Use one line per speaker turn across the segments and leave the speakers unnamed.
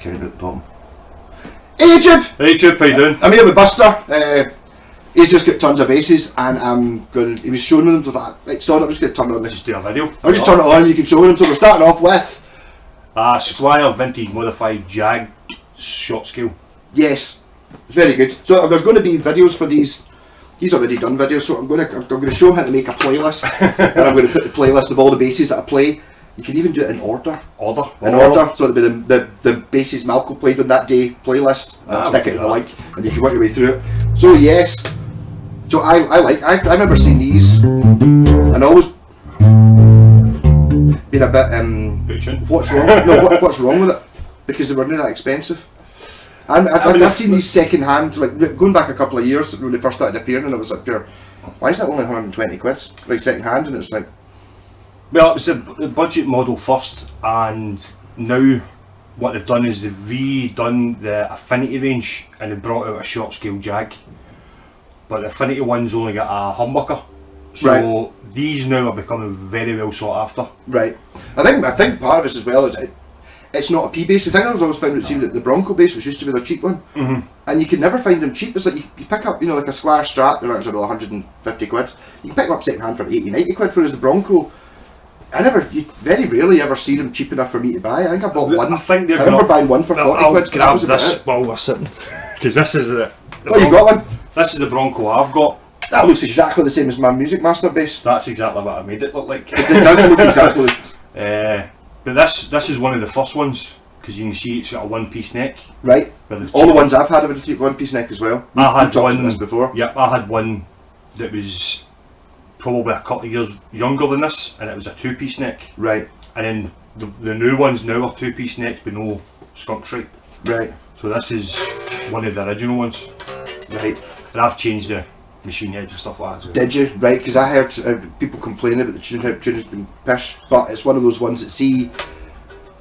counter at the bottom. Hey Chip!
Hey Chip, how you doing?
I'm here with Buster. He's just got tons of basses, and I'm going. He was showing them, so I thought, right, son, I'm just going to turn it on.
Just do a video.
I'll just turn it on, you can show them. So we're starting off with
Squier vintage modified Jag short scale.
Yes, very good. So there's going to be videos for these. He's already done videos, so I'm going to show him how to make a playlist, and I'm going to put the playlist of all the basses that I play. You can even do it in order. In order, so it'll be the basses Malcolm played on that day playlist. I'll stick it in the link, and you can work your way through it. So yes, so I remember seeing these, and always been a bit what's wrong? No, what's wrong with it? Because they were not that expensive. I've seen these second hand, like going back a couple of years when they first started appearing, and I was like, why is that only 120 quid? Like second hand, and it's like.
Well, it was the budget model first, and now what they've done is they've redone the Affinity range and they've brought out a short scale Jag. But the Affinity one's only got a humbucker, so these now are becoming very well sought after. Right.
I think part of this as well is it's not a P bass. The thing I was always found that the Bronco bass was used to be the cheap one, and you could never find them cheap. It's like you pick up, like a Squier Strat, they're like, I don't know, 150 quid. You can pick them up second hand for 80, 90 quid, whereas the Bronco, you very rarely ever see them cheap enough for me to buy. I think I bought one. I remember buying one for 40 quid.
Grab this while we're sitting, because this is the
oh, you got one?
This is the Bronco I've got.
That looks exactly the same as my Musicmaster bass.
That's exactly what I made it look like.
It does look exactly.
But this is one of the first ones, because you can see it's got a one-piece neck.
Right. All the ones I've had have a one-piece neck as well.
I had one
this before.
Yep, I had one that was probably a couple of years younger than this, and it was a two-piece neck.
Right.
And then the new ones now are two-piece necks with no skunk stripe.
Right.
So this is one of the original ones.
Right.
And I've changed the machine heads and stuff like that as well.
Did you? Right, because I heard people complaining about the tune, how the tune has been pish, but it's one of those ones that see,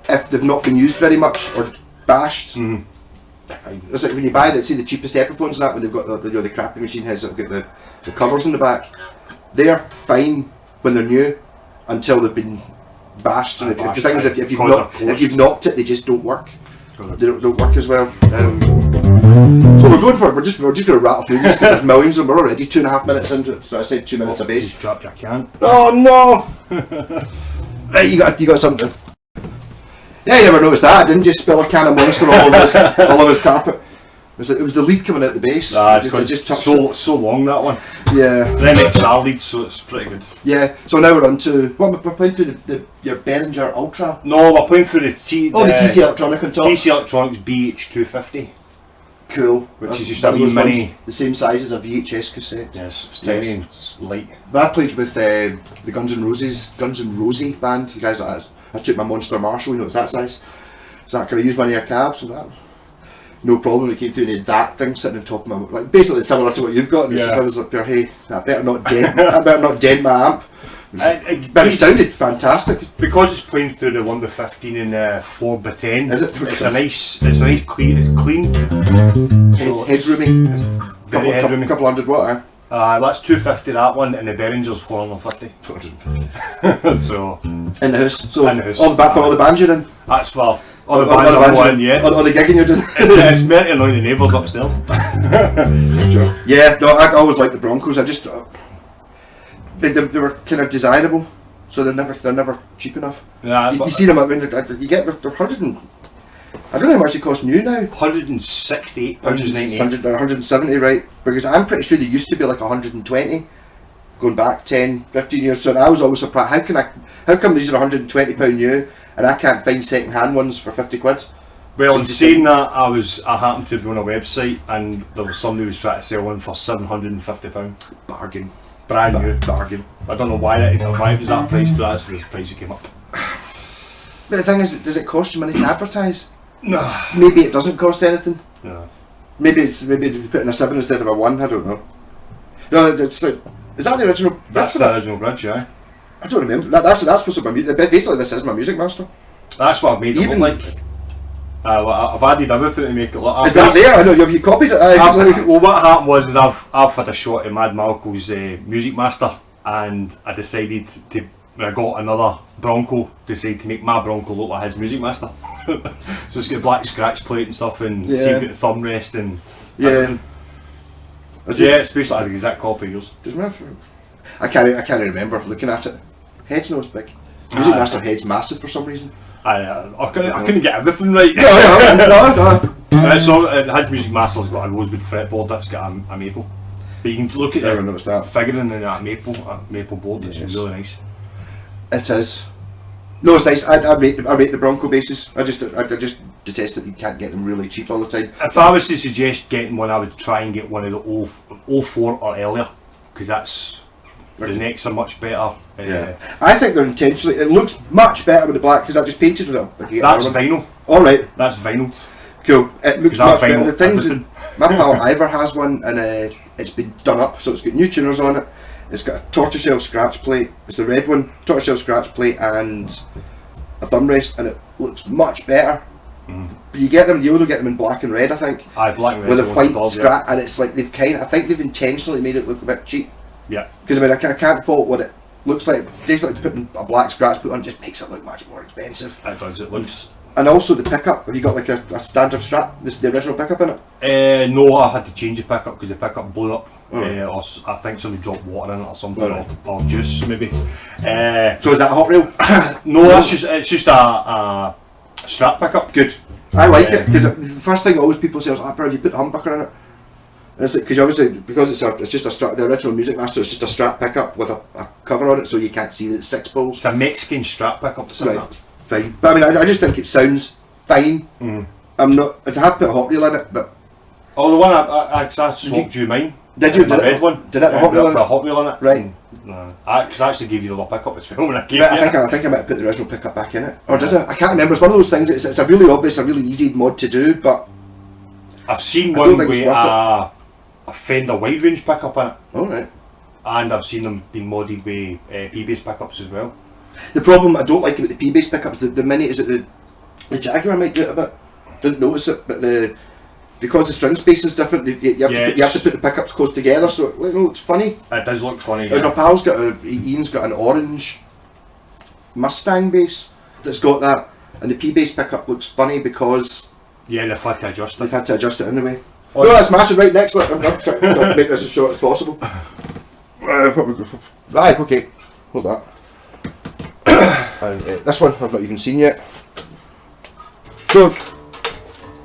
if they've not been used very much or bashed, they're fine. It's like when you buy the cheapest Epiphones and that, when they've got the crappy machine heads that have got the covers in the back, they're fine when they're new until they've been bashed. And if you've knocked it, they just don't work. They don't work as well. So we're just going to rattle through these because there's millions and we're already 2.5 minutes into it. So I said 2 minutes a bass.
Just dropped your can.
Oh no! Right, you got something. Yeah, you never noticed that. I didn't just spill a can of Monster all over his carpet. It was the lead coming out the bass.
It's so long, that one.
Yeah.
Then it's our lead, so it's pretty good.
Yeah. So now we're on to we're playing through your Behringer Ultra.
No, we're playing through the
TC Electronic on top.
TC Electronics BH250.
Cool.
Which is just a wee mini,
the same size as a VHS cassette.
Yes, it's tiny and it's light.
But I played with the Guns N' Roses band. The guys like that. I took my Monster Marshall. It's that size. So can I use one of your cabs? And that. No problem. It came through and had that thing sitting on top of my, like basically similar to what you've got. And I was like, hey, I better not dent my amp. But it sounded fantastic
because it's playing through the 1x15 and 4x10.
Is it?
It's a nice clean. It's clean.
Headroomy. Couple hundred watt.
That's 250 that one, and the Behringer's 450.
450.
So
in the house. So
in the house.
For all the bands you're in.
That's for all the bands I'm on, yeah.
All the gigging you're doing.
It's meant to annoy the neighbours upstairs.
Sure. Yeah. No, I always liked the Broncos. I just they were kind of desirable, so they're never cheap enough.
Yeah.
You see them. I mean, you get they're 100 and. I don't know how much they cost new now.
£168.98.
170, right? Because I'm pretty sure they used to be like 120, going back 10, 15 years. So I was always surprised. How come these are £120 new and I can't find second hand ones for 50 quid?
Well, in saying that, I happened to be on a website and there was somebody who was trying to sell one for £750.
Bargain.
Brand new.
Bargain.
I don't know why it was that price, but that's the price it came up.
But the thing is, does it cost you money to advertise?
No.
Maybe it doesn't cost anything.
No.
Maybe you put in a 7 instead of a 1. I don't know. No, it's like, is that the original?
That's the original bridge, yeah.
I don't remember. That's supposed to be basically this is my Musicmaster.
That's what I've made it look like. I've added everything to make it look.
Is that there? I know you copied it.
Well, what happened was I've had a shot at Mad Malcolm's Musicmaster, and I decided to when I got another Bronco, decided to make my Bronco look like his Music Master. So it's got a black scratch plate and stuff, and so you've got the thumb rest and everything. Yeah, it's basically like the exact copy of yours.
I can't remember looking at it. Head's not as big. Music Master head's massive for some reason.
I couldn't get everything right.
No.
So it has Music Master's got a rosewood fretboard that's got a maple. But you can look at the figuring in that maple board. It's really nice.
It is. No, it's nice. I rate the Bronco bases. I just detest that you can't get them really cheap all the time.
If I was to suggest getting one, I would try and get one of the 04 or earlier, because that's the necks are much better.
I think they're intentionally. It looks much better with the black because I just painted it up.
That's vinyl.
All right.
That's vinyl.
Cool. It looks much better.
Vinyl,
The things. My pal Ivor has one, and it's been done up, so it's got new tuners on it. It's got a tortoiseshell scratch plate. It's the red one, tortoiseshell scratch plate, and a thumb rest, and it looks much better. But you get them, you only get them in black and red, I think.
Black and red
with a white scratch, and it's like I think they've intentionally made it look a bit cheap.
Yeah.
Because I mean, I can't fault what it looks like. Basically, putting a black scratch plate on just makes it look much more expensive.
It does. It looks.
And also the pickup. Have you got like a standard strap? This is the original pickup in it?
No, I had to change the pickup because the pickup blew up.
Oh.
Or I think somebody dropped water in it or something, or juice maybe.
So is that a hot reel?
No, it's just a strap pickup.
Good. I like it because the first thing always people say is, "Ah, bro, have you put a humbucker in it?" And it's because obviously it's just a strap. The original Music Master is just a strap pickup with a cover on it, so you can't see that it's 6 poles.
It's a Mexican strap pickup.
Right. Fine. But I mean, I just think it sounds fine. I'm not. I have put a hot reel in it, but
the one I swapped you mine.
Did you?
The red one?
Did it have a hot reel in it?
Put a hot reel in it.
Right.
No, because I actually gave you the little pickup as well when I gave
you. I think I might have put the original pickup back in it, or did I? I can't remember. It's one of those things. It's a really obvious, a really easy mod to do, but
I've seen one with a Fender wide range pickup in it.
All right.
And I've seen them being modded with P-bass pickups as well.
The problem I don't like about the P-bass pickups, the mini is that the Jaguar might do it a bit. Didn't notice it, but because the string space is different, you have to put the pickups close together, so it looks funny.
It does look funny.
My pal's Ian's got an orange Mustang bass that's got that, and the P-bass pickup looks funny because
they've had to adjust it.
They've had to adjust it anyway. No, that's smashing right next. I'm trying to make this as short as possible. Right, okay, hold that. And this one I've not even seen yet. So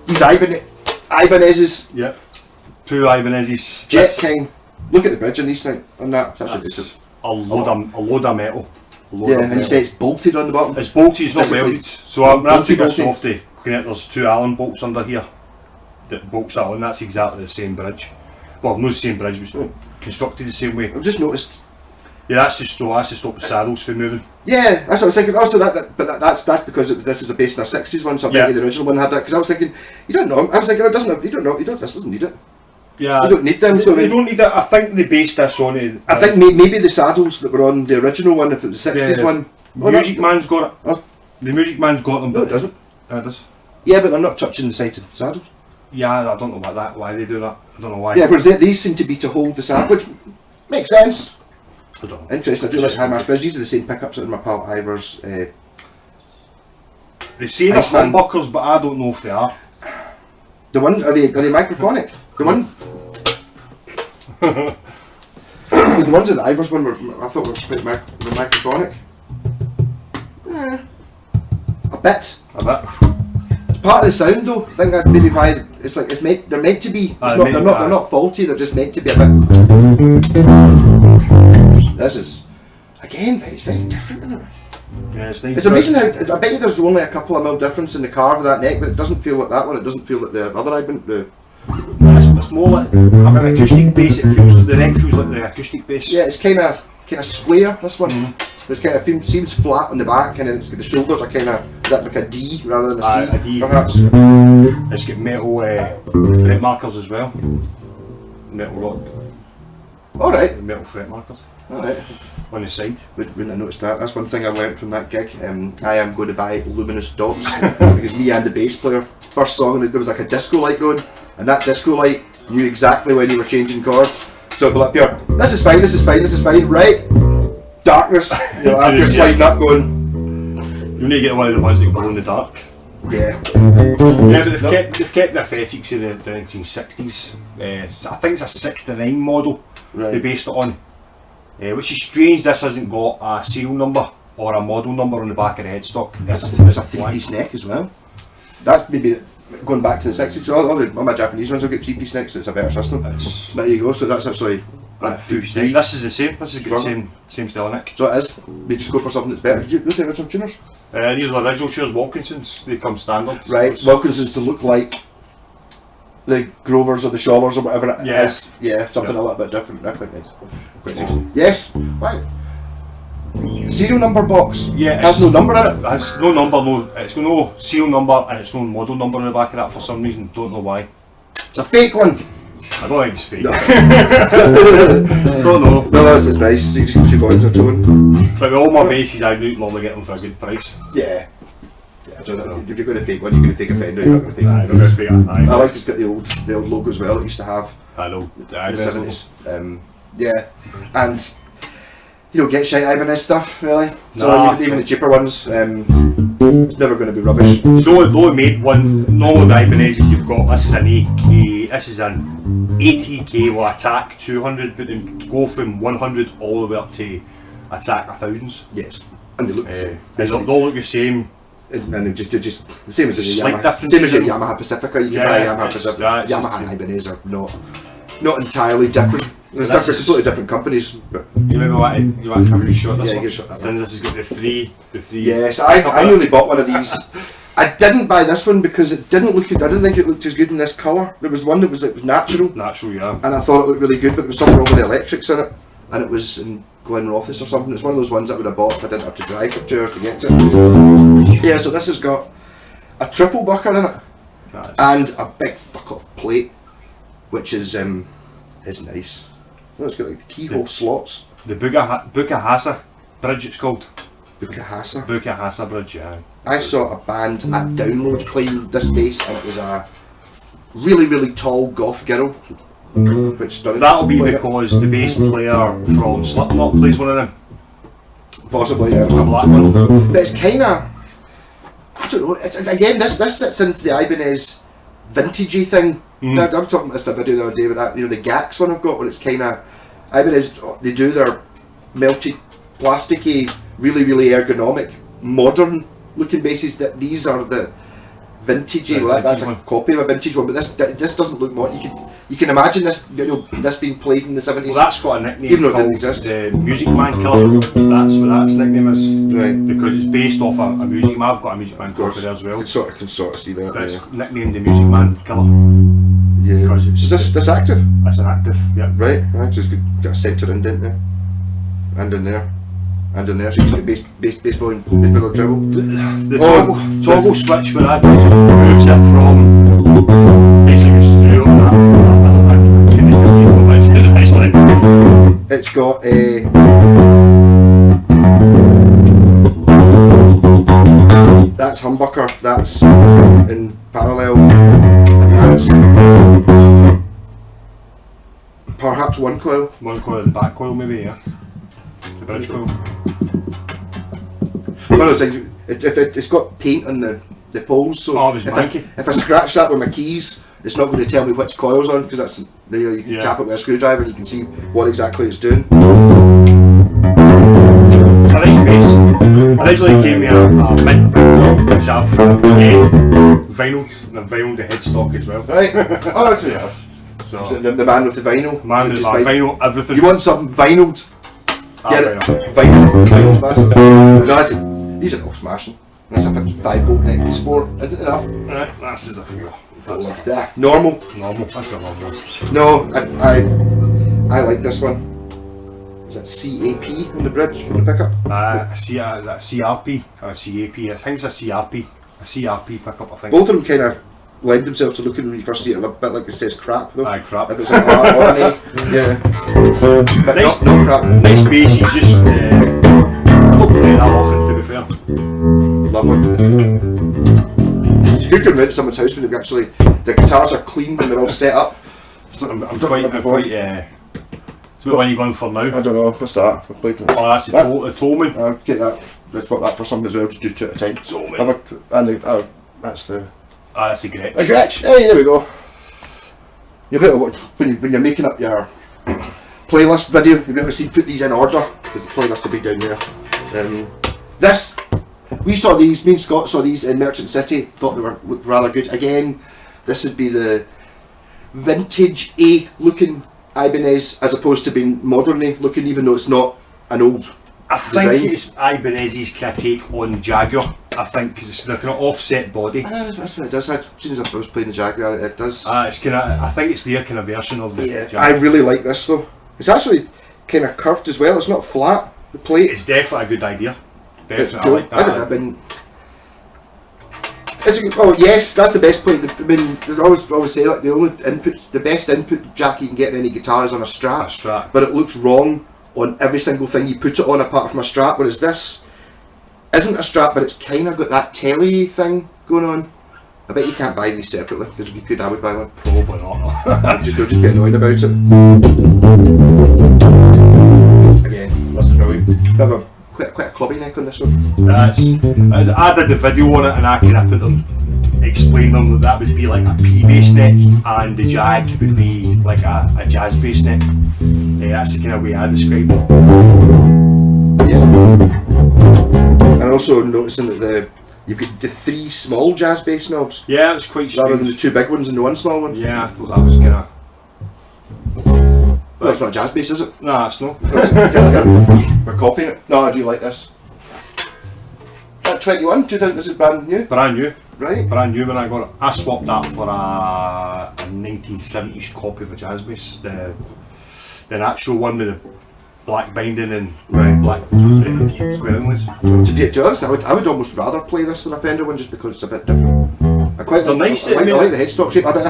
these Ibanezes.
Yep. 2 Ibanezes.
Jet kind. Look at the bridge on these things. On that. That's
a load of metal.
And you say it's bolted on the bottom.
It's bolted. It's not welded. So when I took this off the connect, there's 2 Allen bolts under here that bolts that on. That's exactly the same bridge. Well, not the same bridge, but constructed the same way.
I've just noticed.
Yeah, that's to stop the saddles from moving.
Yeah, that's what I was thinking. Also, that's because this is a base in a 60s one, so maybe the original one had that. Because I was thinking, you don't know. I was thinking, this doesn't need it.
Yeah,
you don't need them. So
you don't need it. I think they based this on it.
I think maybe the saddles that were on the original one, if it was the 60s one.
Music Man's got it. The Music Man's got them.
No, it doesn't.
It does.
Yeah, but they're not touching the side of the saddles.
Yeah, I don't know why they do that. I don't know why.
Yeah, because these seem to be to hold the saddle, which makes sense.
I don't know.
Interesting. I do like high mash bridge. These are the same pickups in my pal Ivor's.
They say they're humbuckers, but I don't know if they are.
The one are they microphonic? The one. The ones in the Ivor's one I thought were microphonic. A bit. It's part of the sound though. I think that's maybe why it's like they're meant to be. They're not faulty. They're just meant to be a bit. This is again very different, isn't it?
Yeah, it's nice.
It's amazing how I bet you there's only a couple of mil difference in the carve of that neck, but it doesn't feel like that one. It doesn't feel like the other Ibanez.
It's more like an acoustic bass. It feels the neck feels like the acoustic bass.
Yeah, it's kind of square. This one, it's kind of seems flat on the back, and then the shoulders are kind of like a D rather than a C,
a D.
perhaps.
It's got metal fret markers as well. Metal rod.
All right.
Metal fret markers.
All right.
On the side.
Wouldn't have noticed that. That's one thing I learnt from that gig. I am going to buy luminous dots because me and the bass player, first song, there was like a disco light going, and that disco light knew exactly when you were changing chords. So it'd be like, Pierre, this is fine, right? darkness. You know, I'm just lighting up going.
You need to get one of the ones that glow in the dark.
Yeah.
Yeah, but they've kept the aesthetics of the 1960s. So I think it's a 69 model they based it on. Which is strange, this hasn't got a serial number or a model number on the back of the headstock.
There's a three-piece neck as well. That's maybe going back to the 60s. All my Japanese ones will get three-piece necks, so it's a better system. There you go, so that's actually three.
This is the same, this is the same style neck.
So it is. We just go for something that's better. Did you look at original tuners?
These are the original tuners, Wilkinsons. They come standard.
Right, Wilkinsons to look like the Grovers or the Shawlers or whatever it is. Yeah, something a little bit different. That's quite nice. Yes. Right. Serial number box.
Yeah,
it has no number in it.
It has no number. It's got no serial number and it's no model number on the back of that for some reason. Don't know why.
It's a fake one.
I don't think it's fake.
No.
Don't know.
No, it's nice. You can see 2 coins or tone.
But with all my bases, I do normally get them for a good price.
Yeah. So if you're going to fake one, you're going to fake a Fender. You're not going to fake.
I
like it's got the old logo as well. It used to have.
I know.
The 70s. Yeah, and you don't get shite Ibanez stuff really. So even the cheaper ones, it's never going to be rubbish.
Though made one, no the Ibanez you've got. This is an AK. This is an ATK will attack 200, but then go from 100 all the way up to attack 1000s.
Yes, and they look the same.
They all look the same.
And they're just the same as the
Yamaha.
Same as your Yamaha Pacifica. You can buy Yamaha Pacifica. Yamaha and Ibanez are not entirely different. They're completely different companies. But
you remember what you want to cover shot this one?
Yeah, you can shot that
Since this has got the three.
Yes, I nearly bought one of these. I didn't buy this one because it didn't look good. I didn't think it looked as good in this colour. There was one that was natural.
Natural, yeah.
And I thought it looked really good, but there was something wrong with the electrics in it, and it was in Glenrothes or something. It's one of those ones that I would have bought if I didn't have to drive for 2 hours to get to it. Yeah, so this has got a triple bucker in it, and a big fuck off plate, which is nice. It's got like the keyhole slots.
The Bukahasa bridge it's called.
Bukahasa
bridge, yeah.
I saw a band at Download playing this bass, and it was a really, really tall goth girl. Which
that'll be because the bass player from Slipknot plays one of them.
Possibly, yeah.
A black one.
But it's kind of, I don't know. It's again this sits into the Ibanez vintagey thing. I was talking about this in a video the other day with that. The Gax one I've got, where it's kind of Ibanez. They do their melted, plasticky, really, really ergonomic, modern looking basses. That these are the vintagey. Well, that's a copy of a vintage one, but this doesn't look more. You can imagine this this being played in the 70s.
Well, that's got a nickname
even though
called
it didn't exist.
The Musicman Killer. That's what that's nickname is.
Right.
Because it's based off a Music Man. I've got a Music Man copy there as well.
I can sort of see that.
But it's nicknamed the Music Man Killer.
Yeah.
Because it's
is this active?
That's an active. Yeah.
Right. Just got a centre indent there, and in there. And in there, so you just get bass volume, bass pedal treble.
The toggle switch for that moves it from basically through on that.
It's got a. That's humbucker. That's in parallel. And that's perhaps one coil.
One coil, the back coil, maybe, yeah. The bridge coil.
One of those things, it's got paint on the poles, so if I scratch that with my keys, it's not going to tell me which coil's on, because that's you can tap it with a screwdriver and you can see what exactly it's doing.
It's a nice bass. Originally came with a mid which I've vinyled the headstock as well.
Right, oh actually yeah. So the man with the vinyl.
Man with vinyl, everything.
You want something vinyled? Get it. Vinyl. That's it. These are all smashing. That's a 5-volt neck sport. Is it enough?
Right, that's as a few.
Normal.
That's a normal.
No, I like this one. Is that CAP on the bridge, on the pickup?
CRP or CAP. I think it's a CRP. A CRP pickup, I think.
Both of them kind of lend themselves to looking when you first see it a bit like it says crap though.
Crap.
If it's an R or an A, yeah. But
nice,
not crap.
Nice bass, you just I don't play that often, to be fair.
Lovely. You can rent someone's house when they've actually, the guitars are clean and they're all set up.
I'm quite So what one are you going for now?
I don't know, what's that? I played
Oh, that's the talman.
I'll get that. Let's put that for some as well, just do 2 at a time.
Talman.
That's the...
That's the gretsch.
A gretsch! Hey, there we go. You better watch, when you're making up your playlist video, you better see put these in order, because the playlist will be down there. We saw these, me and Scott saw these in Merchant City, thought they looked rather good. Again, this would be the vintage A looking Ibanez as opposed to being modern A looking, even though it's not an old
I think
design.
it's Ibanez's kind of take on Jaguar. I think because it's the kind of offset body.
That's what it does. As soon as I was playing the Jaguar, it does.
It's kind of. I think it's their kind of version of the Jaguar.
I really like this though. It's actually kind of curved as well. It's not flat. The plate.
It's definitely a good idea.
It's
Definitely,
cool.
I like that.
I mean, it's a good, oh yes, that's the best plate. I mean, I always say like the best input jack you can get in any guitar is on a strap.
A strap.
But it looks wrong on every single thing you put it on apart from a strap. Whereas this isn't a strap, but it's kind of got that telly thing going on. I bet you can't buy these separately, because if you could, I would buy one.
Probably not.
I'll just get annoyed about it. Again, that's brilliant. Have a quite a clubby neck on this one.
I did the video on it, and I kind of put them, explain them that would be like a P bass neck, and the Jag would be like a jazz bass neck. That's the kind of way I describe it.
Yeah. And also noticing that you've got the 3 small jazz bass knobs.
Yeah, it was quite strange.
Rather than the 2 big ones and the 1 small one.
Yeah, I thought that was kind of.
Well, it's not a jazz bass, is it?
No, it's not.
We're copying it. No, I do like this. That 21, 2000, this is brand new.
Brand new.
Right.
Brand new when I got it. I swapped that for a 1970s copy of a jazz bass. The actual one with the black binding and black square inlays.
To be honest, I would almost rather play this than a Fender one just because it's a bit different. I quite
They're
like,
nice,
I like the headstock shape. I think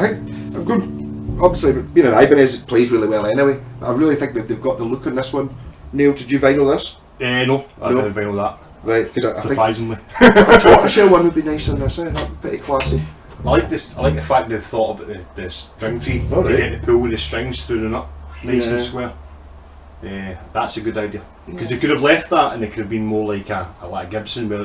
I'm good. Obviously, being an Ibanez plays really well anyway. I really think that they've got the look on this one. Neil, did you vinyl this?
No, I didn't vinyl that.
Right, because I think
Surprisingly.
a tortoiseshell one would be nice on this. That'd be pretty classy.
I like this. I like the fact they thought about the string tree.
Oh,
They
right.
get to pull the strings through the nut, nice
Yeah.
and square. That's a good idea. Because they could have left that, and it could have been more like a Gibson, where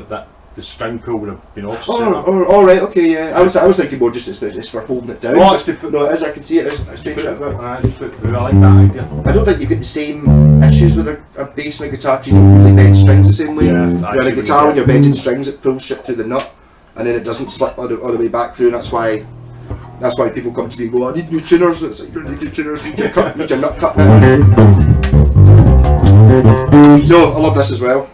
the string pull would have been off.
Oh, right, okay, yeah. I was thinking more just it's for holding it down.
No, it's to put.
No, it is. I can see it. It's
It's to
takes
put
it about.
it's to put through. I like that idea.
I don't think you get the same issues with a bass and a guitar because you don't really bend strings the same way.
Yeah,
Where a
actually,
guitar, when you're bending strings, it pulls shit through the nut, and then it doesn't slip all the way back through, and that's why people come to me and go, I need new tuners. It's like, you don't need new tuners, you need your nut cut better. No, I love this as well.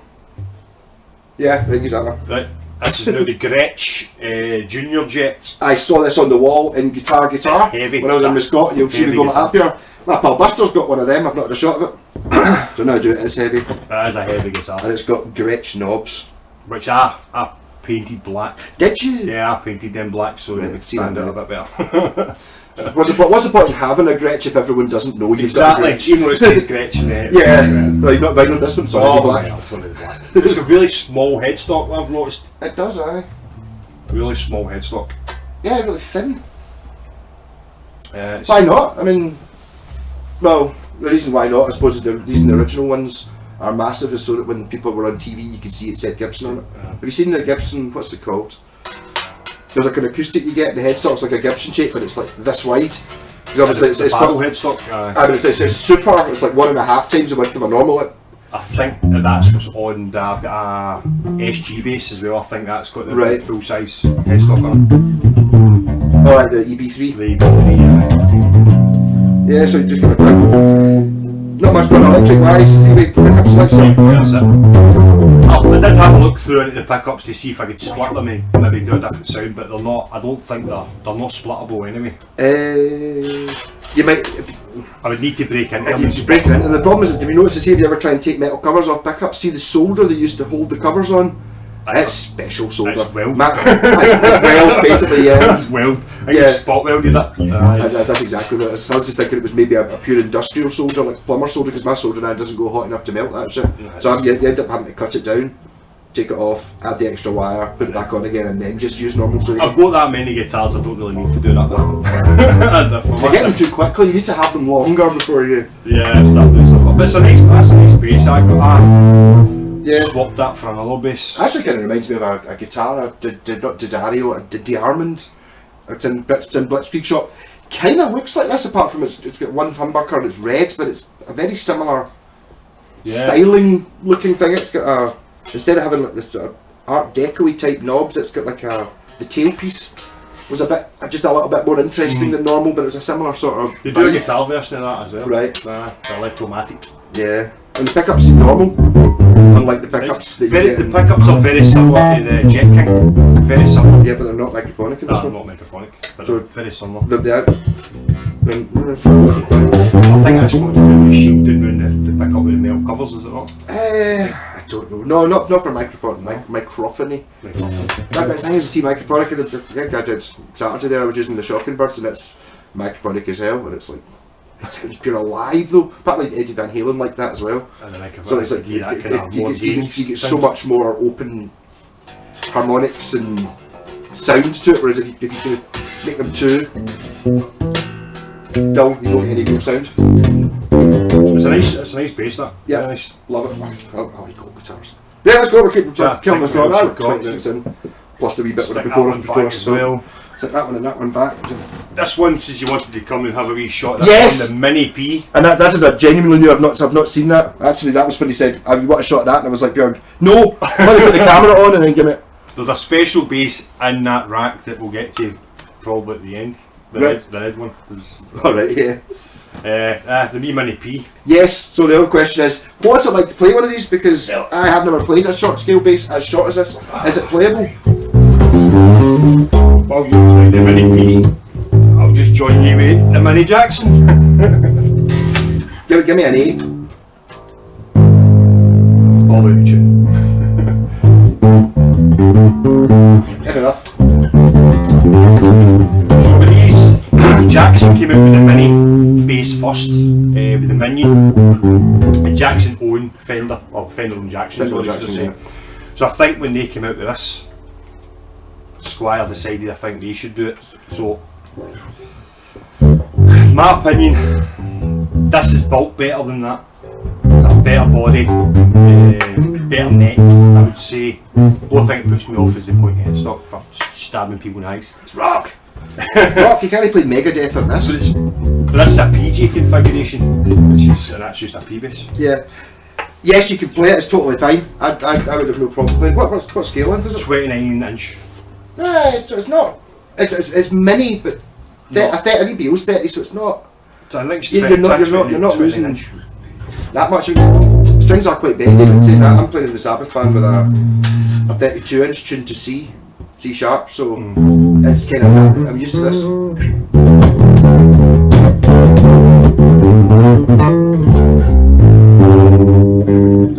Yeah, I think use that one.
Right. This is now the Gretsch Junior Jet.
I saw this on the wall in Guitar
Heavy.
when I was in Muscat. You'll see me
Heavy
go
guitar.
up here. My pal Buster's got one of them. I've not had a shot of it. So now I do it. It's heavy,
That is a heavy guitar.
and it's got Gretsch knobs.
Which I painted black.
Did you?
Yeah, I painted them black so
Right,
they would
see
stand
that
out a
now.
bit better.
What's the point in having a Gretsch if everyone doesn't know you've
Exactly.
got a Gretsch?
Even though it says Gretsch in there.
Yeah, right, not vinyl this one, sorry,
Oh,
black.
yeah, it's only black. It's a really small headstock, I've noticed.
It does, aye.
A really small headstock.
Yeah, really thin.
It's-
Why not? I mean, well, the reason why not, I suppose, is the reason the original ones are massive is so that when people were on TV you could see it said Gibson on it. Have you seen the Gibson, what's it called? There's like an acoustic you get, the headstock's like a Gibson shape, but it's like this wide. Because obviously it's
barrel
got,
headstock.
it's super, it's like 1.5 times the width of a normal.
I think that's what's on. I've got a SG bass as well. I think that's got the
Right.
full size headstock on
Oh, like the EB3.
it. The EB3,
Yeah, so you just got a not much going on electric wise, maybe pickup selection.
that's it. I did have a look through into the pickups to see if I could split them and maybe do a different sound, but they're not. I don't think they're not splittable anyway.
You might,
I would need to break into
if
them
you
and
just
split
break it in, and the problem is, do you notice to see if you ever try and take metal covers off pickups, see the solder they used to hold the covers on? It's special solder.
It's weld.
It's weld, basically, yeah.
That's weld. I think
Yeah.
you spot welded it.
That's exactly what it is. I was just thinking it was maybe a pure industrial solder, like plumber solder, because my soldering iron doesn't go hot enough to melt that shit. So you end up having to cut it down, take it off, add the extra wire, put it back on again, and then just use normal solder.
I've got that many guitars, I don't really need to do that now.
You get them too quickly, you need to have them longer before you...
Yeah, start doing But it's that's a nice bass. I swapped that for another bass.
Actually, kind of reminds me of a guitar, a D'Addario, a D'Armond. It's in Blitzkrieg shop. Kind of looks like this, apart from it's got one humbucker and it's red, but it's a very similar styling looking thing. It's got a, instead of having like this Art Deco-y type knobs, it's got like the tailpiece was just a little bit more interesting than normal, but it was a similar sort of.
They do a guitar version of that as well.
Right.
The Electromatic.
Yeah. And the pickups seem normal, unlike the pickups that you get.
The pickups are very similar to the Jet King. Very similar.
Yeah, but they're not microphonic in this one.
Not microphonic, but
so
very similar.
I
think that's got to do with shielding around the pickup with the metal covers, is it not?
I don't know. No, not for microphone. Microphony. The thing is, to see microphonic, I did Saturday there, I was using the Shocking Birds, and it's microphonic as hell, and it's like, it sounds pure alive though. Apart like Eddie Van Halen like that as well.
And the microphone.
So it's like you get so much more open harmonics and sound to it, whereas if you do make them too dull, you don't get any real sound.
It's a nice bass that.
Yeah,
nice.
Love it. I like all guitars. Yeah, let's go. We're killing this one. 20 minutes in, plus the wee bit before us. So take that one and that one back.
This one says you wanted to come and have a wee shot.
Yes.
On the Mini P.
And this is a genuinely new. I've not seen that. Actually, that was when he said, "I want a shot of that," and I was like, "Bjorn, no, I'm going to put the camera on and then give it."
There's a special bass in that rack that we'll get to probably at the end. The red one.
Alright, yeah.
The wee Mini P.
Yes, so the other question is, what's it like to play one of these? Because I have never played a short scale bass as short as this. Is it playable?
Well, you play the Mini P. I'll just join you with the Mini Jackson.
give me an 8.
It's all about the tune.
Good enough.
So with these, Jackson came out with the Mini bass first, with the Minion. And Jackson owned Fender, or Fender and Jackson, is what I should say.
Yeah.
So I think when they came out with this, Squier decided I think they should do it. So, my opinion, this is built better than that. A better body, better neck, I would say. The only thing that puts me off is the pointy headstock for stabbing people in the eyes.
It's rock! Rock, you can't play Megadeth on this.
But this is a PJ configuration, and that's just a P bass.
Yeah. Yes, you can play it, it's totally fine. I would have no problem playing. What scale length is it?
29 inch.
No, it's not. It's mini, but a 30 BO's 30, so it's not.
So I think
you're not losing that much. Strings are quite bendy, but saying that, I'm playing in the Sabbath band with a 32 inch tuned to C sharp, so it's kind of that. I'm used to this.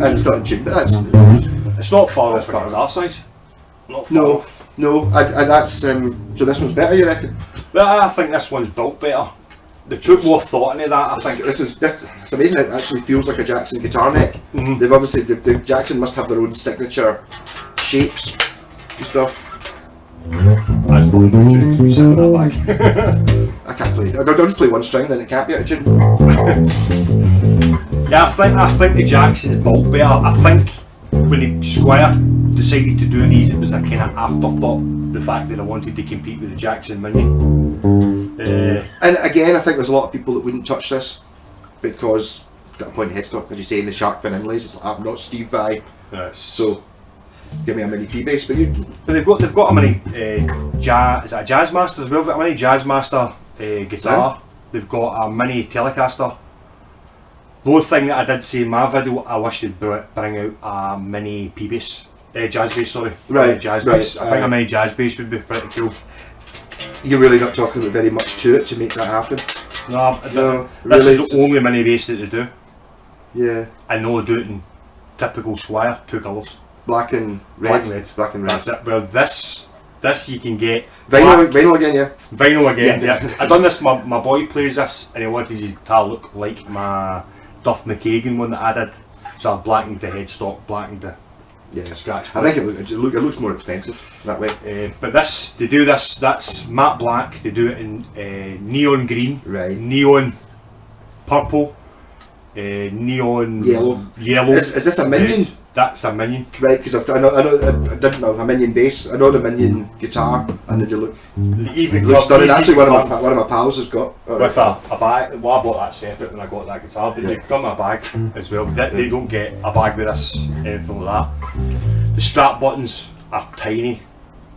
And it's not in tune, but
it's not far off a guitar size. Not far off.
No, and that's so this one's better, you reckon?
Well, I think this one's built better. They've put more thought into that. I think
it's amazing. It actually feels like a Jackson guitar neck. They've obviously the Jackson must have their own signature shapes and stuff.
That's probably no tune to be sitting in that bag.
I can't play. I'll just play one string, then it can't be out of tune.
Yeah, I think the Jackson's built better. I think when the Squier decided to do these, it was a kind of afterthought. The fact that I wanted to compete with the Jackson Mini.
And again, I think there's a lot of people that wouldn't touch this because it's got a pointy headstock, as you say, in the shark fin inlays. It's like, I'm not Steve Vai, so give me a Mini P bass. But
they've got a Mini is it a Jazzmaster as well? They've got a Mini Jazzmaster guitar. They've got a Mini Telecaster. The only thing that I did say in my video, I wish they'd bring out a Mini P bass. Jazz bass, sorry.
Right,
jazz
right,
bass. I think a Mini jazz bass would be pretty cool.
You're really not talking about very much to it to make that happen.
No, this
really,
is the only Mini bass that they do.
Yeah.
And they'll do it in typical Squier, 2 colours.
Black and red.
Black and red. That's it. Well, this you can get
vinyl again, yeah.
Vinyl again, yeah. I done this. My boy plays this, and he wanted his guitar to look like my Duff McKagan one that I did. So I blackened the headstock, blackened the scratch.
I think it looks more expensive that way.
But they do this. That's matte black. They do it in neon green,
right?
Neon purple, neon
Yellow. Is this a minion?
red. That's a minion.
Right, because I didn't know a minion bass. I know the minion guitar, and they look stunning. Actually, one of my pals has got.
With a bag. Well, I bought that separate when I got that guitar, but they've done my bag as well. They don't get a bag with this, anything like that. The strap buttons are tiny.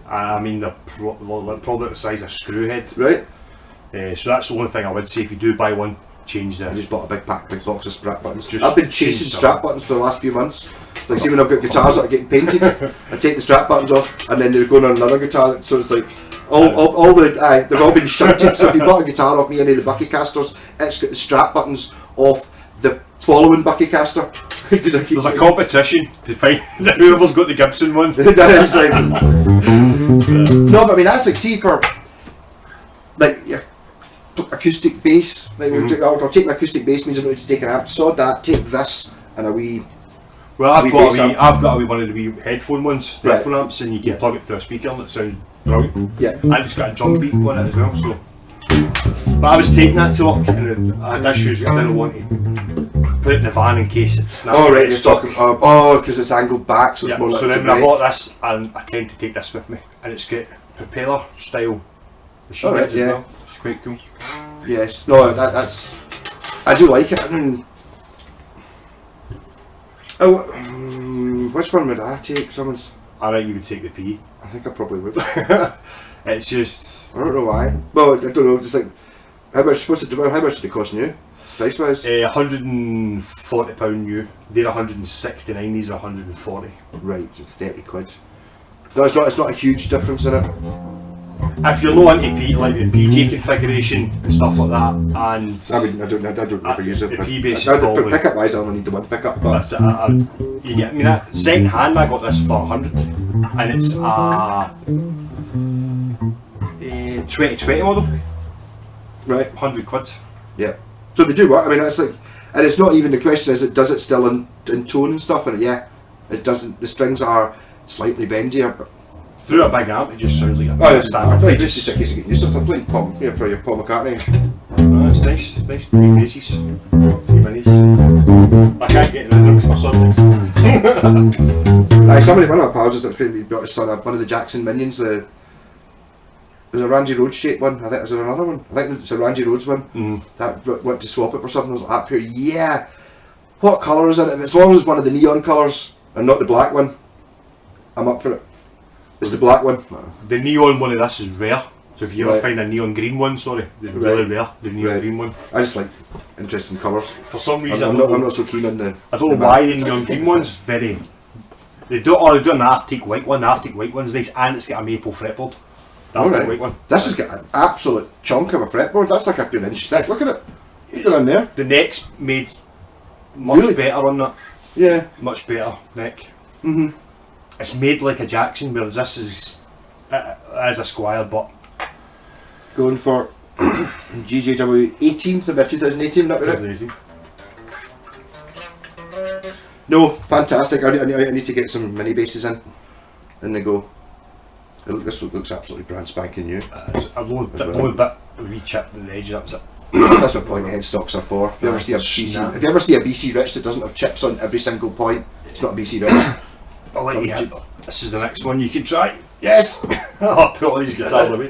I mean, they're probably the size of a screw head.
Right.
So that's the only thing I would say, if you do buy one, change the...
I just bought a big box of strap buttons.
Just
I've been chasing strap buttons for the last few months. It's like, see, when I've got guitars that are getting painted, I take the strap buttons off, and then they're going on another guitar, so it's like, they've all been shunted. So if you bought a guitar off me, any of the Buckycasters, it's got the strap buttons off the following Buckycaster.
There's a competition to find whoever's got the Gibson one.
No, but I mean, that's like, see, for like your acoustic bass, like, I'll take my acoustic bass, means I don't need to take an amp, sod that, take this, and a wee...
Well, I've got a wee one of the wee headphone ones,
Right.
headphone amps, and you can plug it through a speaker and it sounds brilliant.
Yeah.
And it's got a drum beat on it as well, so... But I was taking that to work, and I had issues. I didn't want to put it in the van in case it snapped.
Oh right, you're talking. Because it's angled back, so it's more like.
So then when I bought this, and I tend to take this with me, and it's got propeller style machine heads as well. It's quite cool.
Yes. No, that's. I do like it. I mean, which one would I take? Someone's.
I think you would take the P.
I think I probably would.
It's just.
I don't know why. Well, I don't know. Just like, how much did it cost you, price wise?
£140 new. They're 169. These are 140.
Right, so 30 quid. No, it's not. It's not a huge difference in it.
If you're low into P, like the PJ configuration and stuff like that, and
I mean, I don't ever use it.
The P bass is
probably pickup wise, I only need the one pickup. But
that's it. You get. I mean, second hand, I got this for 100, and it's a 2020 model.
Right,
100 quid.
Yeah. So they do work. I mean, that's like, and it's not even the question. Is it does it still in tone and stuff? And yeah, it doesn't. The strings are slightly bendier, but.
Through a big amp, it just sounds like a
standard. Just in case you get used to playing Paul, for your Paul McCartney.
Oh, it's nice. It's nice. Three bases. 3 minis. I can't get in there because my son likes
One of my pals just got his son one of the Jackson Minions. There's a Randy Rhodes shaped one. I think there's another one. I think it's a Randy Rhodes one. That went to swap it for something. I was like, that pure, yeah. What colour is it? As long as it's one of the neon colours and not the black one, I'm up for it. It's the black one.
The neon one of this is rare. So if you ever find a neon green one, they're really rare. The neon green one.
I just like interesting colours.
For some reason,
I'm not so keen on the.
I don't know why the neon green one's very. They do an Arctic white one. The Arctic white one's nice, and it's got a maple fretboard. The Arctic white one.
This has got an absolute chunk of a fretboard. That's like an inch thick. Look at it. Look on there.
The neck's made much better on that.
Yeah.
Much better neck. It's made like a Jackson, whereas this is as a Squier, but
going for GJW 18, so about 2018, not really. No, fantastic. I need to get some mini basses in, and they go. This looks absolutely brand spanking new.
It's a low bit wee chip in the edge. That's it.
That's what point headstocks are for. If you ever see a BC Rich that doesn't have chips on every single point, it's not a BC Rich.
I'll let you hit. This is the next one you can try.
Yes!
I'll put all these guitars away.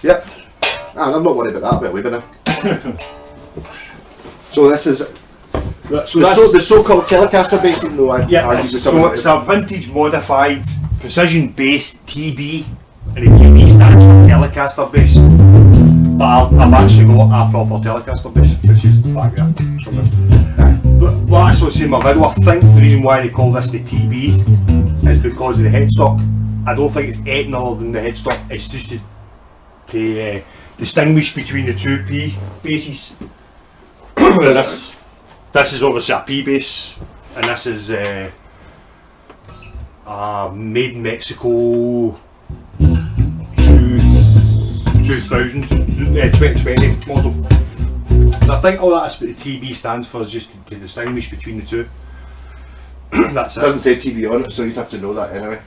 Yep. I'm not worried about that bit, but So this is the so-called Telecaster bass, even though
so it's a vintage modified precision bass TB, and the TB stands for Telecaster bass. But I've actually got a proper Telecaster bass, which is back there. Well, that's what's in my video. I think the reason why they call this the TB is because of the headstock. I don't think it's anything other than the headstock. It's just to distinguish between the two P basses. this is obviously a P bass, and this is made in Mexico 2020 model. So I think all that's what the TB stands for, is just to distinguish between the two. That's it.
It doesn't say TB on it, so you'd have to know that anyway.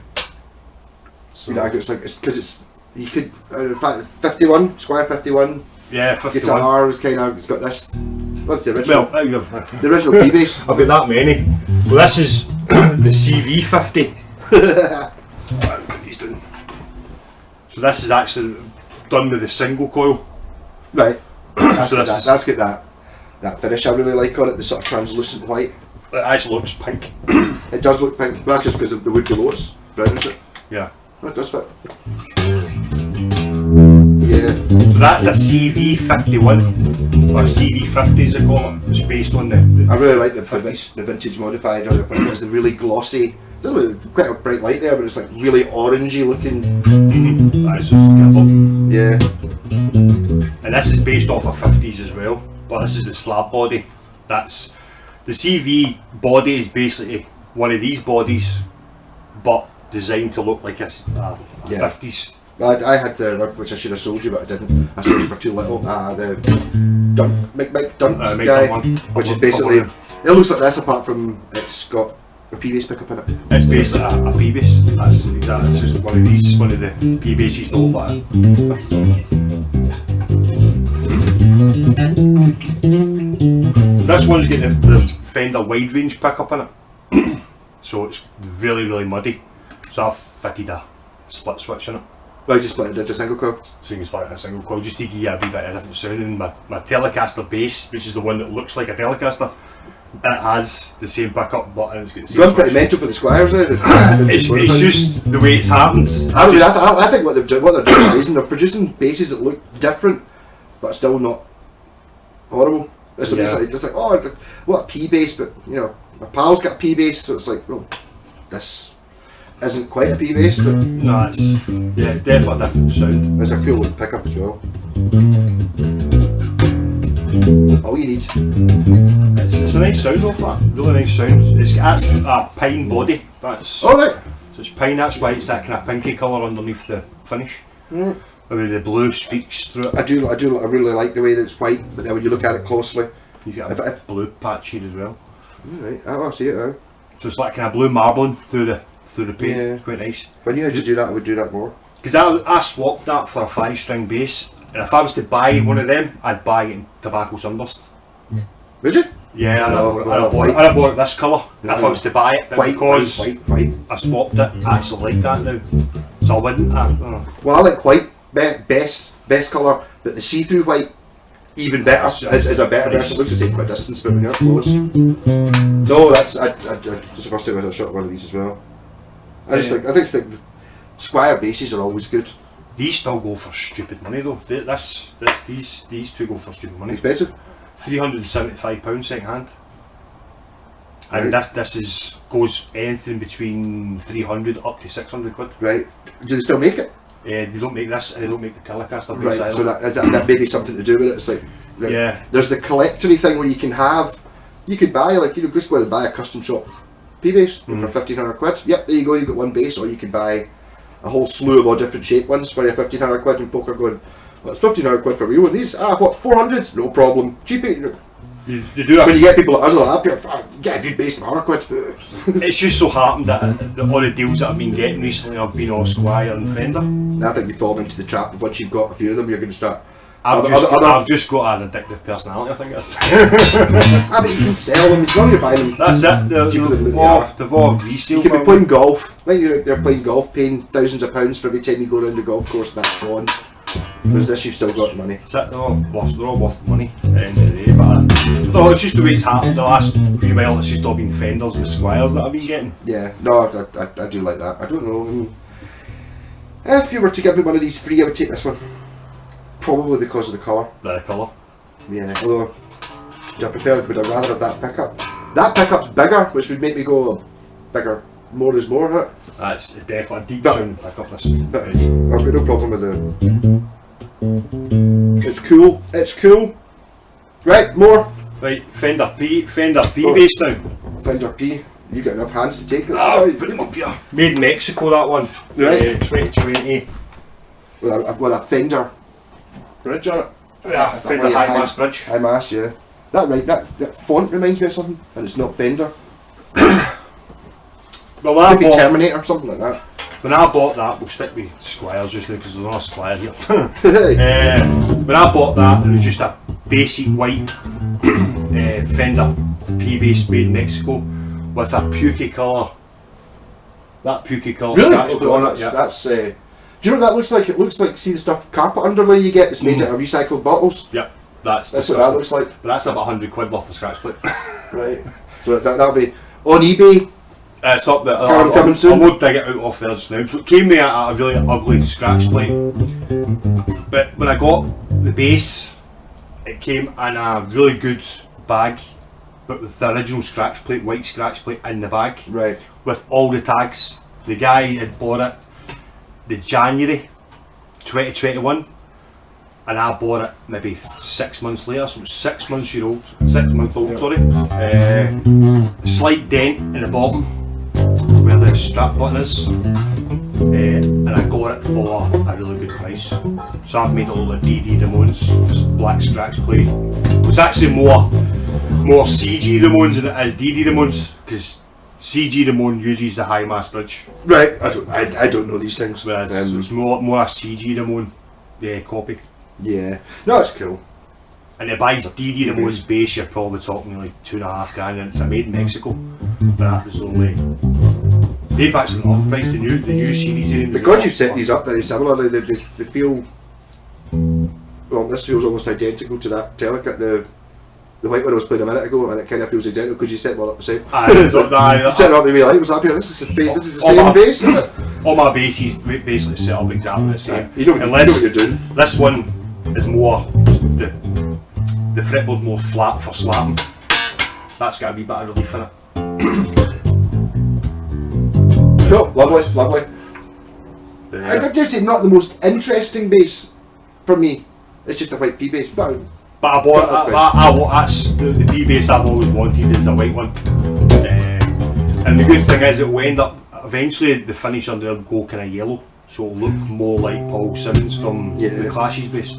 So it's because you could in fact 51 Squier 51.
Yeah, 51.
Guitar is kind of, it's got this What's the original?
Well,
The original P bass.
I've got that many. Well, this is the CV50. Put these down. So this is actually done with a single coil.
Right. That's
So
got
this
that's got that finish I really like on it. The sort of translucent white.
It actually looks pink.
It does look pink. But that's just because the wood below it's brown, is it?
Yeah.
Oh, it does fit. Yeah.
So that's a CV51, or a CV50 as they call it. It's based on the
I really like the
50s.
the vintage modified, or it's the really glossy. Doesn't look quite a bright light there, but it's like really orangey looking.
That is just Kindle.
Yeah.
And this is based off of 50s as well, but this is the slab body. That's the CV body is basically one of these bodies, but designed to look like a
Yeah.
50s.
I had the, which I should have sold you, but I didn't. I sold it for too little. The Mike Dunt
Mike
guy,
Dunt one.
which is
Couple
basically,
of
it looks like this apart from it's got a P bass pickup in it.
It's basically a P bass. That's just one of these, one of the P basses that look like This one's got the Fender wide range pickup in it, so it's really muddy. So I've fitted a split switch in it.
Well, I just split it into single coil.
So you can split it in a single coil just to give you a wee bit of different sound. And my Telecaster bass, which is the one that looks like a Telecaster, it has the same pickup, but it's got the same
It's pretty
switch.
mental for the Squiers now.
It's just the way it's happened.
I think what they're doing is they're producing basses that look different, but still not horrible. It's basically just like, oh, what a P bass, but you know, my pal's got a P bass, so it's like, well, this isn't quite a P bass, but
No, it's definitely a different sound.
it's a cool looking pickup as well. All you need.
It's a nice sound off that, really nice sound. It's got a pine body, that's
All right.
so it's pine, that's why it's that kind of pinky colour underneath the finish. With the blue streaks through it.
I really like the way that it's white, but then when you look at it closely,
You get
if
a
it-
blue patch here as well.
right, I see it now.
So it's like kind of blue marbling through the paint.
Yeah.
It's quite nice.
When you had to do that, I would do that more.
Because I swapped that for a 5-string bass, and if I was to buy one of them, I'd buy it in tobacco sunburst.
Would you?
Yeah, and
No,
I bought it this colour if I was to buy it, but because
white.
I swapped it, I actually like that now. So I wouldn't.
Well, I like white best colour, but the see-through white even better. Is a better version. It looks the same quite distance, but when you're up close. No, that's I just the first time I had a shot of one of these as well. I think the Squier basses are always good.
These still go for stupid money though. These two go for stupid money.
Expensive.
£375 second hand. And
Right.
this goes anything between 300 up to 600 quid.
Right. Do they still make it?
They don't make this, and they don't make the Telecaster
Right.
bass
So
either.
that may be something to do with it. It's like
Yeah.
there's the collectory thing where you could buy just go and buy a custom shop P bass for 1,500 quid. Yep, there you go. You've got one bass, or you could buy a whole slew of all different shape ones for your 1,500 quid, and poker going, well, it's 1,500 quid for you, and these, what, 400? No problem. Cheapy.
You do
When
it.
you get people like us like that, get a good bass for 100 quid.
It's just so happened that all the deals that I've been getting recently have been all Squier and Fender.
I think you've fallen into the trap of once you've got a few of them, you're going to start.
I've just got an addictive personality, I think it is.
But you can sell them, as long as you buy them.
That's it.
Cheaper than
They've
they
all
are.
resale.
You could be playing golf, like they're playing golf, paying thousands of pounds for every time you go around the golf course, and that's gone. Whereas this, you've still got the money.
That's it, they're all worth money at the end of the day. But no, it's just the way it's happened. The last few while, it's just all been Fenders and Squiers that I've been getting.
Yeah, no, I do like that. I don't know. If you were to give me one of these free, I would take this one. Probably because of the colour.
The colour.
Yeah, although, would I rather have that pickup? That pickup's bigger, which would make me go, bigger, more is more, huh?
That's definitely a deep
But-
sound pickup. This.
But I've got no problem with It's cool, it's cool. Right, more.
Right, Fender P
Oh.
bass now.
Fender P. You got enough hands to take it.
Put them up here. Made in Mexico, that one.
Right.
2020.
With a Fender bridge on it.
Yeah, Fender high mass bridge.
High mass, yeah. That font reminds me of something, and it's not Fender.
Well, when I
Maybe
bought
Terminator, something like that.
When I bought that, we'll stick with Squiers just now because there's no Squiers here.
Hey.
When I bought that, it was just a basic white Fender P-bass made in Mexico with a pukey colour. That pukey colour scratch put on it.
That's do you know what that looks like? It looks like, see the stuff carpet underlay you get that's made out of recycled bottles?
Yep, that's
what that looks like.
But that's about £100 worth of scratch plate.
Right. So that'll be on eBay.
It's up there.
Coming soon.
I won't dig it out off there just now. So it came with a really ugly scratch plate. But when I got the bass, it came in a really good bag, but with the original scratch plate, white scratch plate in the bag.
Right.
With all the tags. The guy had bought it the January 2021, and I bought it maybe 6 months later, so it was 6 months old. 6 month old, sorry. Slight dent in the bottom where the strap button is, and I got it for a really good price. So I've made it look like DD Ramones, black scratch plate. It's actually more CG Ramones than it is DD Ramones, because CG Ramone uses the high mass bridge.
Right. I don't know these things.
Whereas it's more a CG Ramone copy.
Yeah. No, it's cool.
And it buys DD Ramone's bass, you're probably talking like $2.5 grand, and it's made in Mexico. But that was only. They've actually overpriced the new series.
Because you've set these up very similarly, they feel. Well, this feels almost identical to that Telecat, the white one I was playing a minute ago, and it kind of feels identical because you set them all up the same.
You set
it up to be like, what's up here? This is the same bass, is it?
All my basses basically set up exactly the same.
You know what you're doing.
This one is more the fretboard's more flat for slapping. That's got a wee bit of relief in it.
Cool, lovely. I dare say not the most interesting bass for me. It's just a white P bass, but
I bought that's the P bass I've always wanted is a white one. And the good thing is it will end up eventually the finish under it will go kind of yellow, so it'll look more like Paul Simmons from the Clash's bass.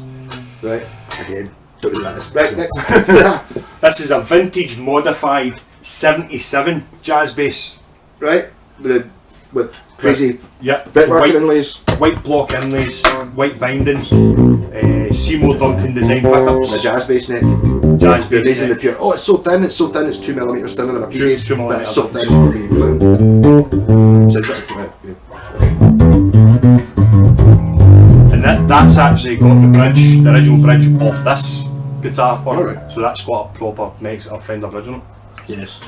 Right, again, don't do that. Right, next.
This is a vintage modified 77 jazz bass.
Right, with crazy
white
inlays.
White block inlays, white binding, Seymour Duncan design pickups.
And a jazz bass neck.
Jazz bass
neck. The pure. Oh, it's so thin, it's 2mm thinner than a P bass. But it's so thin.
And that's actually got the original bridge off this guitar on it.
Right.
So that's got a proper Mexican Fender bridge on it.
Yes.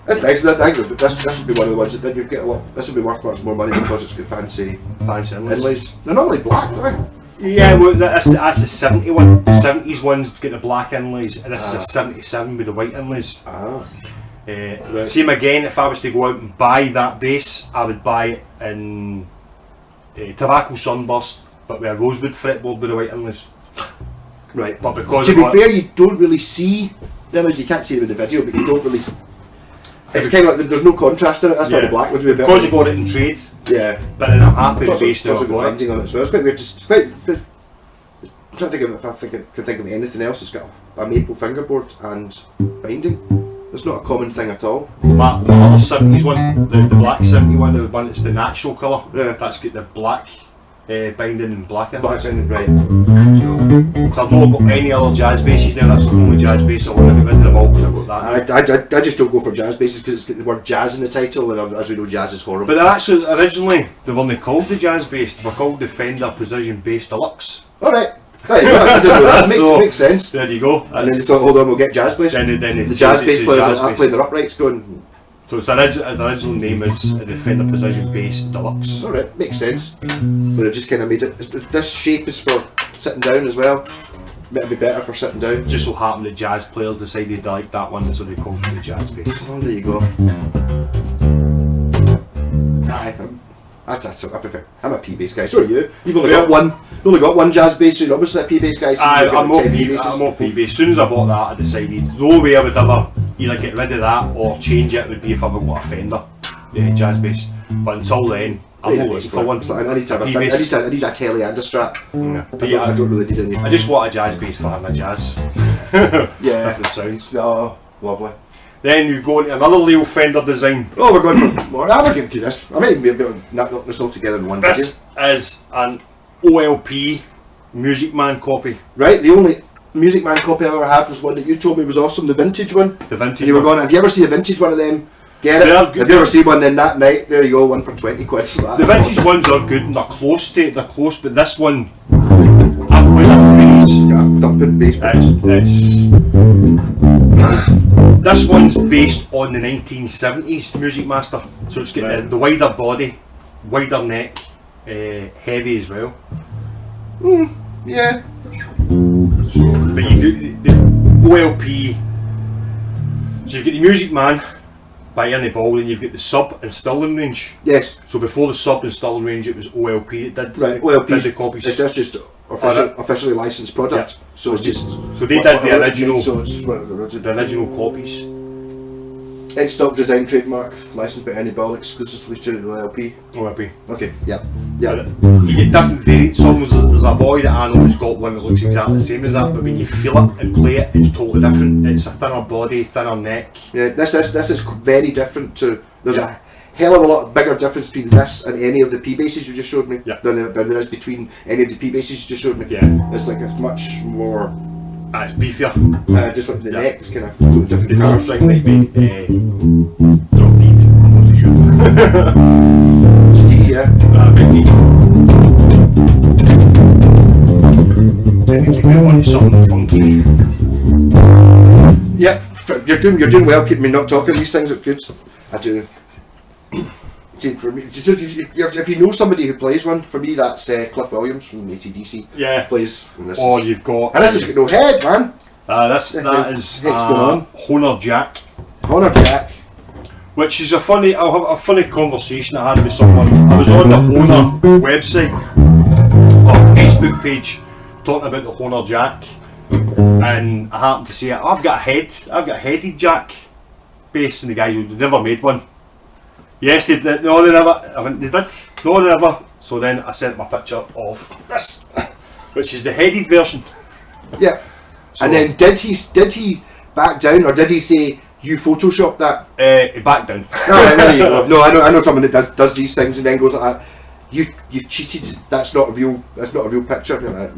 That's nice, but I think this would be one of the ones that you get a lot. This would be worth much more money because it's got fancy inlays. They're normally black, right?
Yeah, well, that's the 71. The 70s ones get the black inlays, and this is a 77 with the white inlays. Right. Same again, if I was to go out and buy that bass, I would buy it in tobacco sunburst, but with a rosewood fretboard with the white inlays.
Right.
But because
to be fair, you don't really see the inlays. You can't see them in the video, but you don't really. It's kind of like there's no contrast in it. That's why the black ones would be better.
Because you got it in trade.
Yeah.
But then I'm happy with the bass now.
I've got binding on it as well. It's quite weird. I'm trying to think of if I can think of anything else that's got a maple fingerboard and binding. It's not a common thing at all.
My other 70s one, the black 71, the one that's the natural colour.
Yeah.
That's got the black binding and black in it.
Black binding, right.
So I've not got any other jazz basses now. That's the only jazz bass I want to be in them all because I've got that.
I just don't go for jazz basses because it's got the word jazz in the title, and as we know, jazz is horrible.
But they're actually originally they weren't called the jazz bass. They were called the Fender Precision Bass Deluxe.
All right. There you go. I didn't know that. Makes sense.
There you go.
And then they thought, hold on, we'll get jazz bass.
Then
the jazz bass players are playing their uprights going.
So its original name is the Fender Precision Bass Deluxe.
Alright, makes sense. But I've just kind of made it. This shape is for sitting down as well. It'd be better for sitting down.
Just so happened that jazz players decided to like that one, so they called it the jazz bass.
Oh, there you go. Aye, I prefer. I'm a P bass guy. So are you. You've only got one. You've only got one jazz bass, so you're obviously a P bass guy.
I'm more P bass. As soon as I bought that, I decided the only way I would ever either get rid of that or change it would be if I ever got a Fender jazz bass. But until then, I'm not looking for one.
I need a telly and a strap.
Yeah.
I don't really need any.
I just want a jazz bass for my jazz.
Yeah.
Different sounds.
No, lovely.
Then you go into another Leo Fender design.
Oh, we're going for more. We're getting through this. I might even be able to knock this all together in one video.
This is an OLP Musicman copy.
Right, the only Music Man copy I ever had was one that you told me was awesome, the vintage one.
The vintage
And you were
one.
going, have you ever seen a vintage one of them? Get it?
They're good.
Have you ever seen one then that night? There you go, one for 20 quid. So
The vintage ones are good and they're close, but this one, I've played it for years.
got a thumping bass.
This one's based on the 1970s Music Master, so it's got the wider body, wider neck, heavy as well.
Yeah.
But you do the OLP, so you've got the Music Man by Ernie Ball, then you've got the sub and Stirling range.
Yes.
So before the sub and Stirling range, it was OLP that did
Right. OLP.
did the copies.
It's just officially licensed product.
Yeah.
So it's just.
So they did the original,
So it's
the original copies.
in stock design trademark licensed by Ernie Ball exclusively to OLP.
OLP.
Okay. Yeah.
But
Yeah.
you get different variants. There's a boy that I know who's got one that looks exactly the same as that, but when you feel it and play it, it's totally different. It's a thinner body, thinner neck.
Yeah. This is very different to. There's a hell of a lot bigger difference between this and any of the P basses you just showed me than there is between any of the P basses you just showed me.
Yeah.
It's like it's much more.
It's beefier.
Just like the neck is kind of totally different.
The
colour.
color string might be drop beat. I'm not too sure.
It's a D, yeah.
Big beat. Then we keep moving on to something funky.
Yep, you're doing well keeping me not talking these things. It's good. I do. See, for me, if you know somebody who plays one, for me that's Cliff Williams from AC/DC.
Yeah.
Plays. And this
Or
is,
you've got.
and this has got no head, man.
That is
Head's going on.
Hohner Jack,
Hohner Jack.
which is I'll have a funny conversation I had with someone. I was on the Hohner website or Facebook page talking about the Hohner Jack, and I happened to say I've got a headed Jack bass, and the guys who never made one. Yes, they did. No, they never. I went, they did. No, they never. So then I sent my picture of this, which is the headed version.
Yeah.
So,
And then did he back down, or did he say you photoshopped that?
he backed down.
No, there you go. No, I know someone that does these things and then goes like that. You've cheated. That's not a real picture.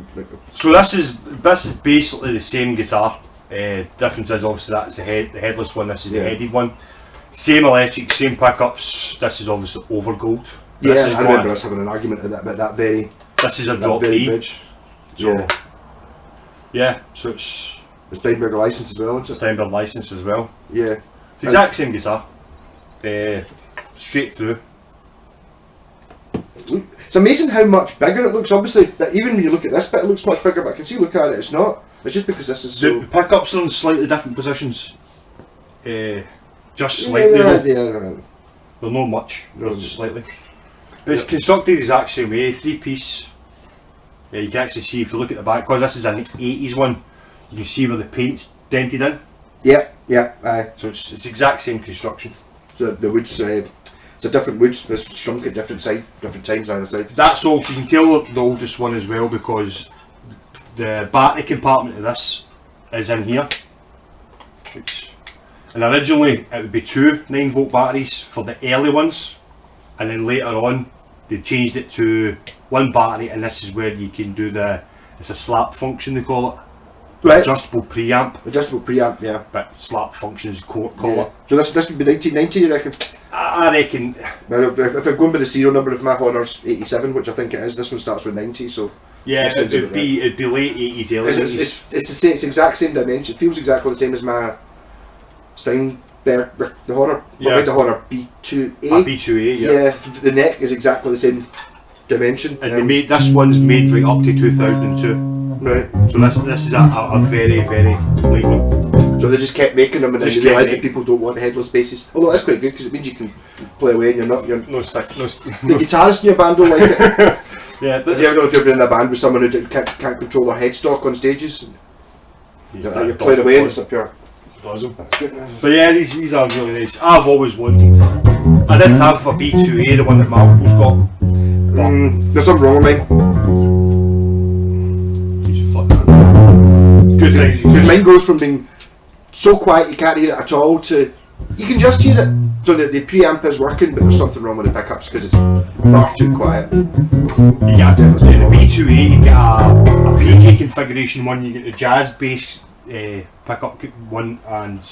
So this is basically the same guitar. Difference is obviously that's the headless one. This is the headed one. Same electric, same pickups. This is obviously over gold.
Yeah,
This is
I remember us having an argument about that very.
This is a
That
drop
very
E.
bridge.
So yeah, so it's
The Steinberger license as well, isn't it?
Steinberg license as well.
Yeah.
It's the exact same guitar. Straight through.
It's amazing how much bigger it looks. Obviously, that even when you look at this bit, it looks much bigger. But I can see, look at it, it's not. It's just because this is so.
The pickups are in slightly different positions. Just slightly.
Yeah,
They're not much. Just slightly. But it's constructed the exact same way. 3-piece. You can actually see if you look at the back, because this is an 80s one. You can see where the paint's dented in.
Yeah, yeah. Aye.
So it's exact same construction.
So the wood's it's a different wood. It's shrunk at different times either side.
That's also, you can tell the oldest one as well, because the battery compartment of this is in here. And originally it would be 2 9-volt batteries for the early ones, and then later on they changed it to 1 battery, and this is where you can do it's a slap function they call it.
Right.
Adjustable preamp.
Adjustable preamp, yeah.
But slap functions call
Yeah.
it.
So this would be 1990, you reckon?
I reckon.
Now, if I'm going by the serial number of my Hohner's 87, which I think it is, this one starts with 90, so.
Yeah,
That sounds
it'd
about
be late 80s, early 80s.
It's the same, it's the exact same dimension. It feels exactly the same as my Steinberg, the Hohner.
Yeah.
It's a Hohner B2A.
A B2A, yeah.
Yeah, the neck is exactly the same dimension.
And they made this one's made right up to 2002.
Right.
So this is a very, very late one.
So they just kept making them, and then
Just
they realised
kept
that people don't want headless basses. Although that's quite good because it means you can play away and you're not.
No stick.
The guitarist in your band don't like it.
Yeah, but
Have you ever know if you've been in a band with someone who can't control their headstock on stages? You're playing away and it's up here.
But yeah, these are really nice. I've always wanted. I did have a B2A, the one that Malcolm's got.
There's something wrong with mine.
He's fucking good things.
Because mine goes from being so quiet you can't hear it at all to you can just hear it. So the preamp is working, but there's something wrong with the pickups because it's far too quiet.
You get the B2A, you get a PJ configuration one, you get the jazz bass pickup one, and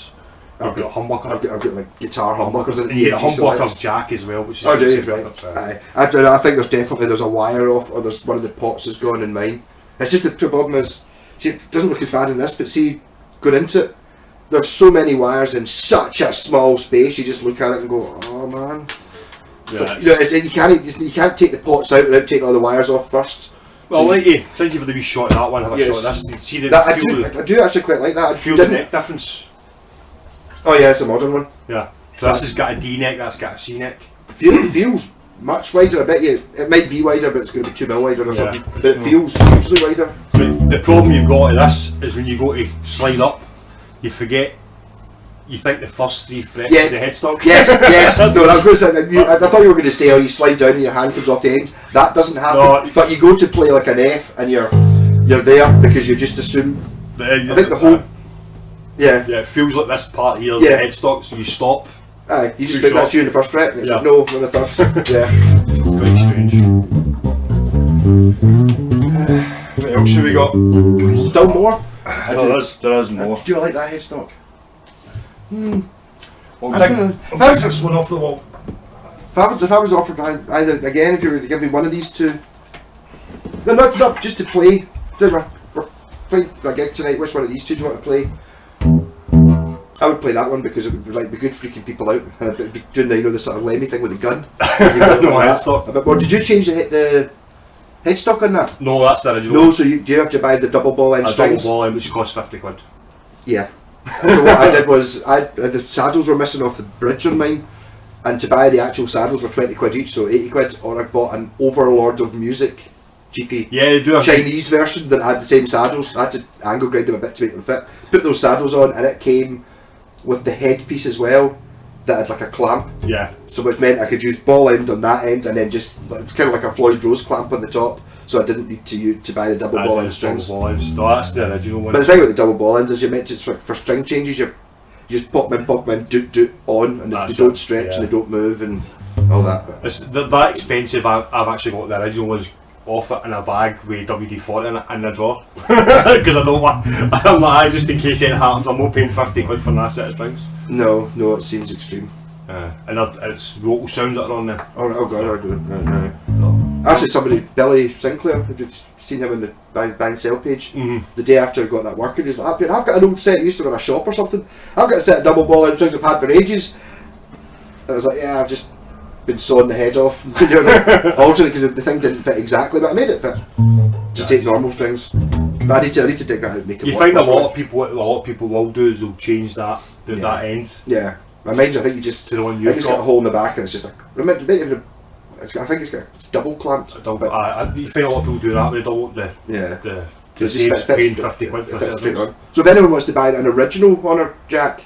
you've got a humbucker.
I've got like guitar humbuckers in it.
And you get a humbucker jack as well, which is
right. I think there's a wire off, or there's one of the pots is gone in mine. It's just the problem is, see, it doesn't look as bad in this, but see, going into it, there's so many wires in such a small space. You just look at it and go, oh man. Yeah, so, you can't take the pots out without taking all the wires off first.
Well, so, thank you for the wee shot of that one. Have a shot of this. You see
I do actually quite like that.
Feel the neck difference.
Oh yeah, it's a modern one.
Yeah. So this has got a D neck. That's got a C neck.
Feels much wider. I bet you it might be wider, but it's going to be 2 mil wider or something. But it feels hugely wider.
The problem you've got with this is when you go to slide up, you forget. You think the first 3 frets is the headstock.
Yes. No, I was going to say, I thought you were going to say, oh, you slide down and your hand comes off the end. That doesn't happen. No, but you go to play like an F and you're there because you just assume. I think the whole. Yeah,
it feels like this part here is the headstock, so you stop.
Aye, you just think that's you in the first fret, and it's like, no, in the third. Yeah.
It's quite strange. What else have we got?
Still more?
There is more.
Do you like that headstock?
Well, take this one off the wall.
If I was offered either again, if you were to give me one of these two, no, not enough just to play. We're playing a gig tonight. Which one of these two do you want to play? I would play that one because it would be good freaking people out. Doing the sort of Lemmy thing with the gun. A bit more. Did you change the headstock on that?
No, that's the original.
No, so do you have to buy the double ball end strings?
Double ball end, which costs £50.
Yeah. So what I did was, the saddles were missing off the bridge on mine, and to buy the actual saddles were £20 each, so £80. Or I bought an Overlord of Music GP Chinese version that had the same saddles. I had to angle grind them a bit to make them fit. Put those saddles on, and it came with the headpiece as well that had like a clamp.
Yeah.
So which meant I could use ball end on that end, and then just it was kind of like a Floyd Rose clamp on the top. So I didn't need to buy the double ball end strings.
Double ball ends. No, that's the original one.
But the thing with the double ball ends is you're meant to for string changes. You just pop them in, doot on, and they don't stretch and they don't move and all that. But
it's that expensive. I've actually got the original ones off it in a bag with WD-40 in it in the drawer because I don't want. I'm like, just in case anything happens, I'm not paying £50 for that set of strings.
No, it seems extreme.
And it's local sounds that are on there.
Oh god, I do. No. Actually, somebody, Billy Sinclair, I've seen him in the Bang Sell page. The day after I got that working, he's like, I've got an old set. I used to run a shop or something. I've got a set of double ball end strings I've had for ages. And I was like, yeah, I've just been sawing the head off. Alternate because the thing didn't fit exactly, but I made it fit to take normal strings. But I need to take that out and make it work.
You find a lot of people will do is they'll change that end.
Yeah. My mind's, I think you just,
to the one
I think it's got a hole in the back and it's just like, I think it's double clamped.
You find a lot of people do that with the same paying £50 for it.
So if anyone wants to buy an original hohner jack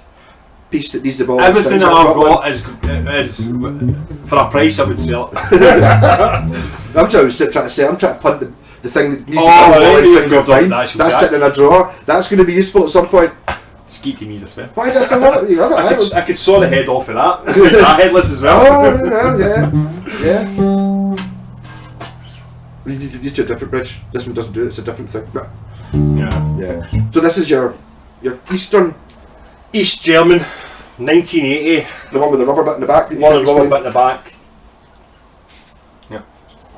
piece that needs the ball,
everything that I've got is for a price I would sell it.
I'm trying to punt the thing that needs the ball. That's sitting in a drawer. That's going to be useful at some point.
Skeet to me as well.
Why does it?
I could saw the head off of that. That headless as well.
Yeah. These two are different bridge. This one doesn't do it. It's a different thing. But yeah. So this is your
East German, 1980.
The one with the rubber bit in the back.
One with the rubber bit in the back.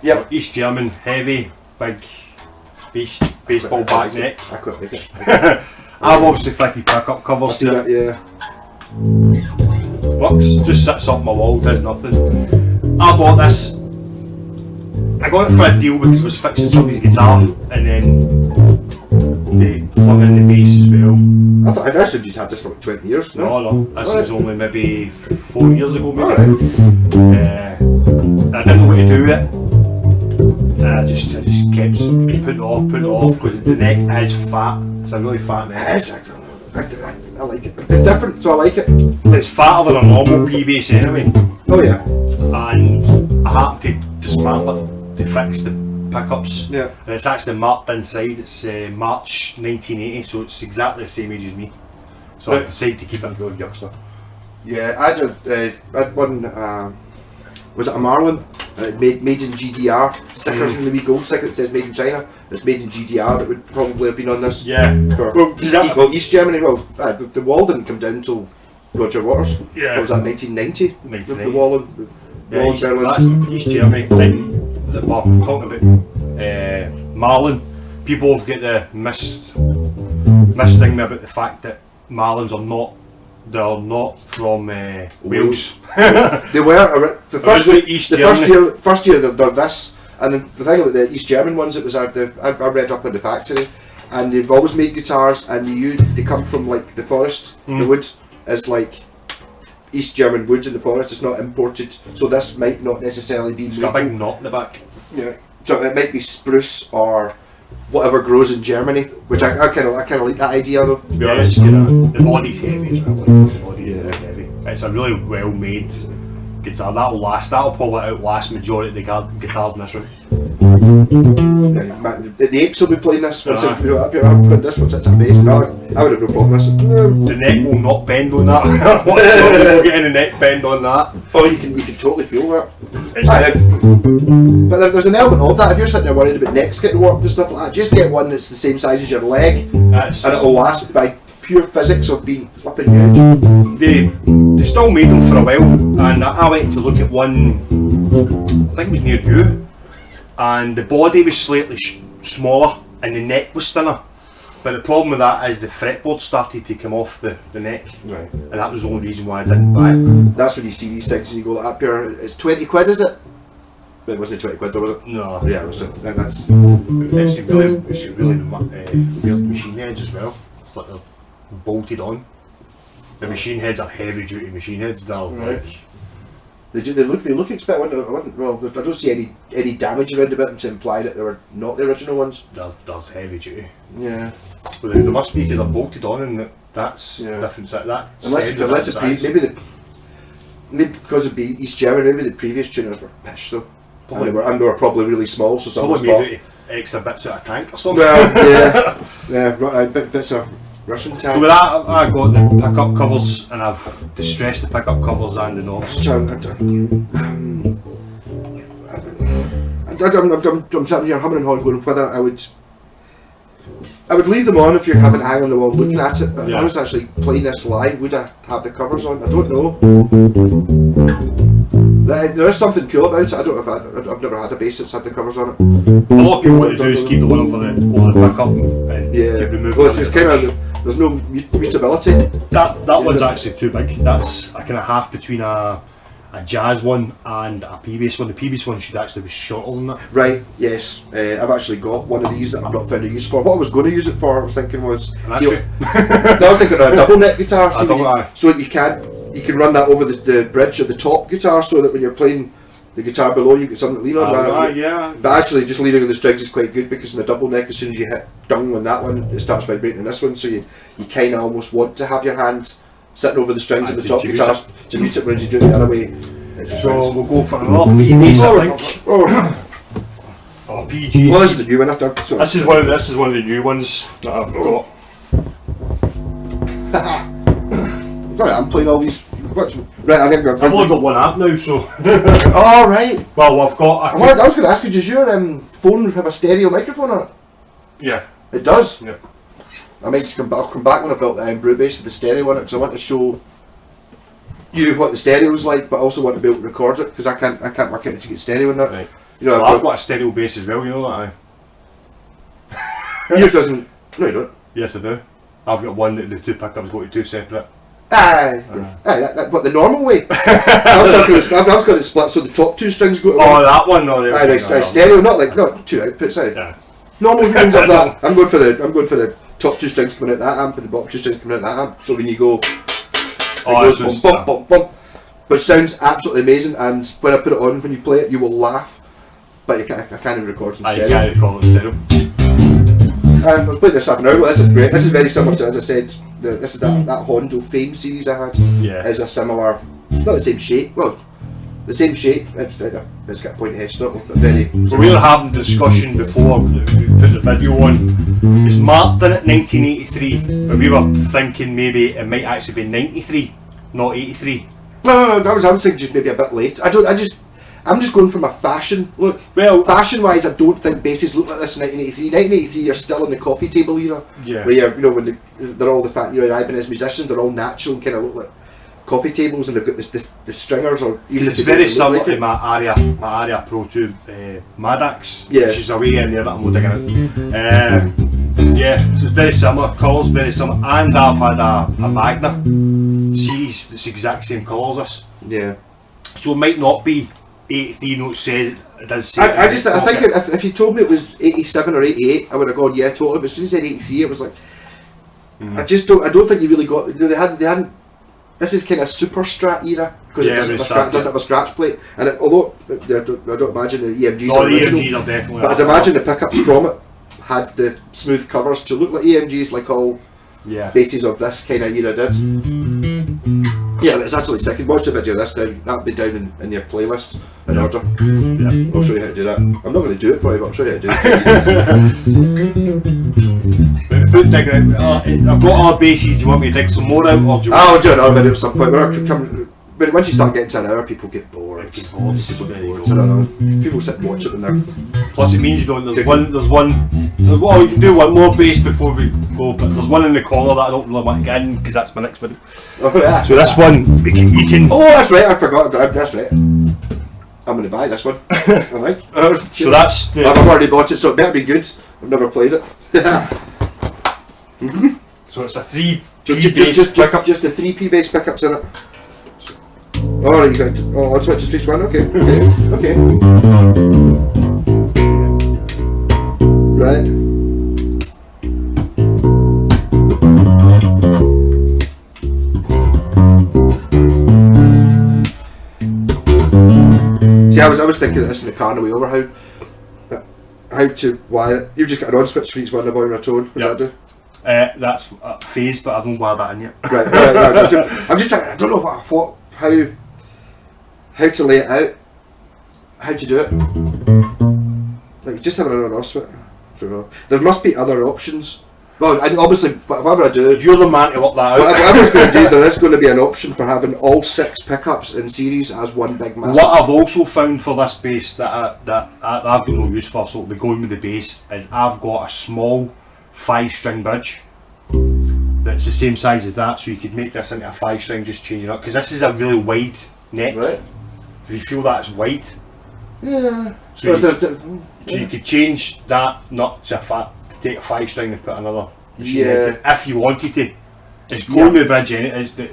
Yep.
So East German, heavy, big beast, baseball back neck.
I quite like it.
I've obviously fitted pickup covers to it.
Yeah.
Works, just sits up my wall, does nothing. I bought this. I got it for a deal because I was fixing somebody's guitar and then they flung in the bass as well.
I thought I'd assumed you'd had this for like 20 years.
No. This was only maybe 4 years ago maybe.
Right.
I didn't know what to do with it. I just kept putting it off because the neck is fat. It's a really fat neck.
It is. I like it. It's different, so I like it.
It's fatter than a normal P bass anyway.
Oh yeah.
And I happened to dismantle it to fix the pickups.
Yeah.
And it's actually marked inside. It's March 1980, so it's exactly the same age as me. So I decided to keep it.
Good youngster. Yeah, I had one. Was it a Marlin? Made in GDR stickers in the wee gold sticker that says made in China. It's made in GDR. That would probably have been on this.
Yeah.
Well, East Germany. Well, the wall didn't come down until Roger Waters.
Yeah.
What was that? 1990. The wall in
East,
Berlin.
that's East Germany. Well, talking about Marlin, people have got the missed thing about the fact that Marlins are not. They're not from Wales.
They were the first year they're this, and the thing about the East German ones, it was I read up in the factory, and they've always made guitars, and they come from like the forest, the wood is like East German wood in the forest. It's not imported, so this might not necessarily be.
It's got a big knot in the back.
Yeah, so it might be spruce or whatever grows in Germany, which I kind of like that idea though. To be honest,
the body's heavy as well. The body is
Yeah.
heavy. It's a really well made guitar. That'll probably outlast majority of the guitars in this room.
The apes will be playing this once I've found this once it's a bass. No, I would have no problem with this.
The neck will not bend on that. Whatsoever, getting the neck bend on that.
Oh, you can totally feel that. But there's an element of that. If you're sitting there worried about necks getting warped and stuff like that, just get one that's the same size as your leg, and it'll last by pure physics of being flipping huge.
They still made them for a while, and I went to look at one. I think it was near you, and the body was slightly smaller and the neck was thinner. But the problem with that is the fretboard started to come off the neck,
Right.
and that was the only reason why I didn't buy it.
That's when you see these things and you go like, up here, it's 20 quid, is it? It wasn't 20 quid, though, was it?
No.
Yeah, it was. That's.
It's really weird machine heads as well. It's like they're bolted on. The machine heads are heavy duty machine heads. They're
Right.
like,
They look expensive. I don't see any damage around about them to imply that they were not the original ones.
they're heavy duty.
Yeah.
But they must be because they're bolted on, and that's
Yeah.
different. That
Maybe because of being East German, maybe the previous tuners were pish though.
Probably.
And they were probably really small, so someone's
probably
bought.
made extra bits out of tank or something.
Well, bits of Russian
So
tank.
with that, I got the pickup covers, and I've distressed the pickup covers and the knobs.
I'm sitting here humming and hawing, going whether I would leave them on if you're having to hang on the wall looking at it, but if I was actually playing this live, would I have the covers on? I don't know. There is something cool about it. I don't know if I've never had a bass that's had the covers on it.
A lot of people what they do is keep the one over the pickup and keep removing
well, it's kind of there's no mutability.
That one's actually too big. That's a kind of half between a jazz one and a P bass one. The P bass one should actually be shorter than that.
Right, yes. I've actually got one of these that I've not found a use for. What I was going to use it for, I was thinking was... I was thinking of a double neck guitar. So you can run that over the bridge of the top guitar, so that when you're playing the guitar below, you've got something to lean on.
Yeah.
But actually, just leaning on the strings is quite good, because in the double neck, as soon as you hit dung on that one, it starts vibrating in this one, so you kind of almost want to have your hand sitting over the strings of the top guitar to mute it when you do it the other way.
So we'll go for another P bass, I think. Oh, PG.
Well, this is the new one.
This is one of the new ones that I've got.
Sorry, I'm playing all these. Right,
I've only got one app now, so.
Oh, right.
Well, I've got.
I was going to ask you, does your phone have a stereo microphone on it?
Yeah.
It does?
Yeah.
I might just I'll come back when I've got the brew bass with the stereo on it, because I want to show you what the stereo's like, but I also want to be able to record it, because I can't work out to get stereo in that.
Right.
You know,
I've got a stereo bass as well, you know that,
You doesn't. No, you don't.
Yes, I do. I've got one that the two pickups go to two separate.
But the normal way. I've got it split so the top two strings go to one.
Oh, that one, no.
Stereo, not two outputs.
Yeah.
Normal things of that. I'm going for the top two strings coming out that amp and the bottom two strings coming out that amp. So when you go, it goes bump, bump, bump, which sounds absolutely amazing. And when I put it on, when you play it, you will laugh. But I can't even record in stereo.
I can't record in stereo.
I was playing this half an hour ago. This is great. This is very similar to, as I said, this is that Hondo Fame series I had.
Yeah.
Is a similar, not the same shape. Well, the same shape. It's got a pointy headstock, but very.
We were having a discussion before we put the video on. It's marked in it 1983, but we were thinking maybe it might actually be 93. not 83.
No, I was thinking just maybe a bit late. I'm just going for my fashion look.
Well,
fashion-wise, I don't think basses look like this in 1983. 1983, you're still in the coffee table era.
Yeah.
Where you're, you know, when they're all ibanez musicians, they're all natural, kind of look like coffee tables, and they've got the stringers, or even
it's very similar to my Aria Pro 2 Madax, which is a way in there that I'm digging out. Yeah, so it's very similar, colours very similar, and I've had a Magna series that's the exact same colours as this.
Yeah.
So it might not be 83, no, it does say.
I think if you told me it was 87 or 88, I would have gone, yeah, totally. But when you said 83, it was like, I don't think you really got, you know, they hadn't. This is kind of super Strat era because it doesn't have a scratch plate, and although I don't imagine the EMGs are original,
EMGs are definitely.
But I'd imagine the pickups from it had the smooth covers to look like EMGs, like all basses of this kind of era did. Yeah, it's actually sick. Watch the video of this down. That'll be down in your playlist in order. Yeah. I'll show you how to do that. I'm not going to do it for you, but I'll show you how to do it.
Foot digging out. I've got other basses. Do you want me to dig some more out, or do you want?
I'll do another video at some point. But once you start getting to an hour, people get bored. People get bored. I don't know. People sit and watch it when they're.
Plus, it means you don't. There's one. Well, you can do one more bass before we go, but there's one in the corner that I don't really want to get in because that's my next video.
Oh yeah.
So this one, you can.
Oh, that's right. I forgot. That's right. I'm going to buy this one. I think.
So that's.
I've already bought it, so it better be good. I've never played it.
So it's a 3P
bass. Just the 3P bass pickups in it. Oh, you got. I'll switch to each one. Okay. Okay. Right. See, I was thinking of this in the car on the way over, how to wire it. You've just got an on switch for each one, a volume and a tone. What does that do?
That's a phase, but I haven't wired that in yet.
Right. I'm just trying. I don't know how to lay it out, how to do it. Like just having an on off switch. I don't know. There must be other options. Well, and obviously, whatever I do,
you're the man to work that out.
Whatever's going to do, there is going to be an option for having all 6 pickups in series as one big massive.
What I've also found for this bass that I've got no use for, so it'll be going with the bass, is I've got a small 5-string bridge that's the same size as that, so you could make this into a 5-string, just changing it up, because this is a really wide neck.
Right.
Do you feel that it's wide?
Yeah.
So you could change that nut to take a 5-string and put another machine in if you wanted to. It's going with the bridge in it. But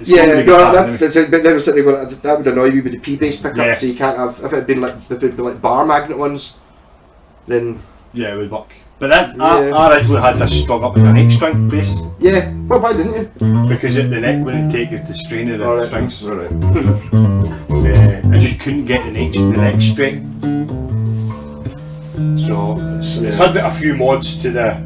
then sitting there going, that would annoy me with the P bass pickup. So you can't have, if it had been like bar magnet ones, then yeah, it would work. But then I originally had this strung up as an 8-string bass.
Yeah. Well, why didn't you?
Because the neck wouldn't take the strain of the strings.
Alright.
I just couldn't get the neck straight. So it's had a few mods to the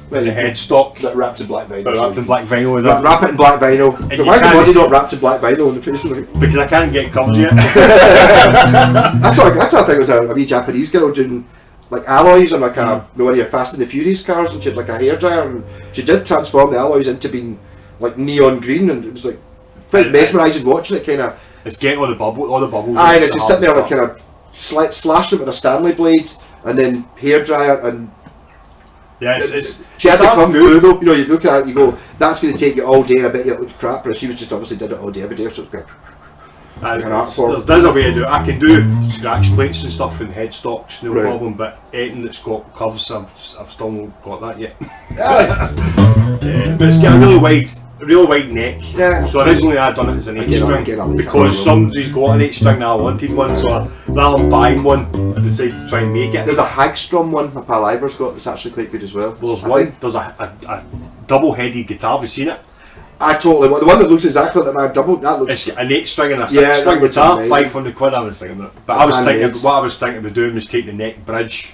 headstock.
That wrapped in black vinyl.
Wrapped in black vinyl.
Wrap it in black vinyl. So why is the body not wrapped in black vinyl in the place?
Because I can't get covers yet.
That's what I think was a wee Japanese girl doing like alloys on like one of your Fast and the Furious cars, and she had like a hairdryer, and she did transform the alloys into being like neon green, and it was like quite mesmerising watching it. Kind of.
It's getting all the bubbles.
Aye, and it's just sitting there like kind of slashing it with a Stanley blade, and then hairdryer, and
yeah,
she had to come through though. You know, you look at it, and you go, that's going to take you all day, and I bet you it looks crap. But she was just obviously did it all day every day, so it's great.
There's a way to do it. I can do scratch plates and stuff and headstocks, no problem, but anything that's got curves, I've still not got that yet. But it's got a really wide neck. Yeah. So originally I'd done it as an 8-string because somebody's got an 8-string and I wanted one, so rather than buying one, I decided to try and make it.
There's a Hagstrom one my pal Ivor's got that's actually quite good as well.
Well, there's a double-headed guitar. Have you seen it?
I totally. The one that looks exactly like my double. That looks.
It's an 8-string and a 6-string guitar. £500 I was thinking about. But what I was thinking about doing was taking the neck bridge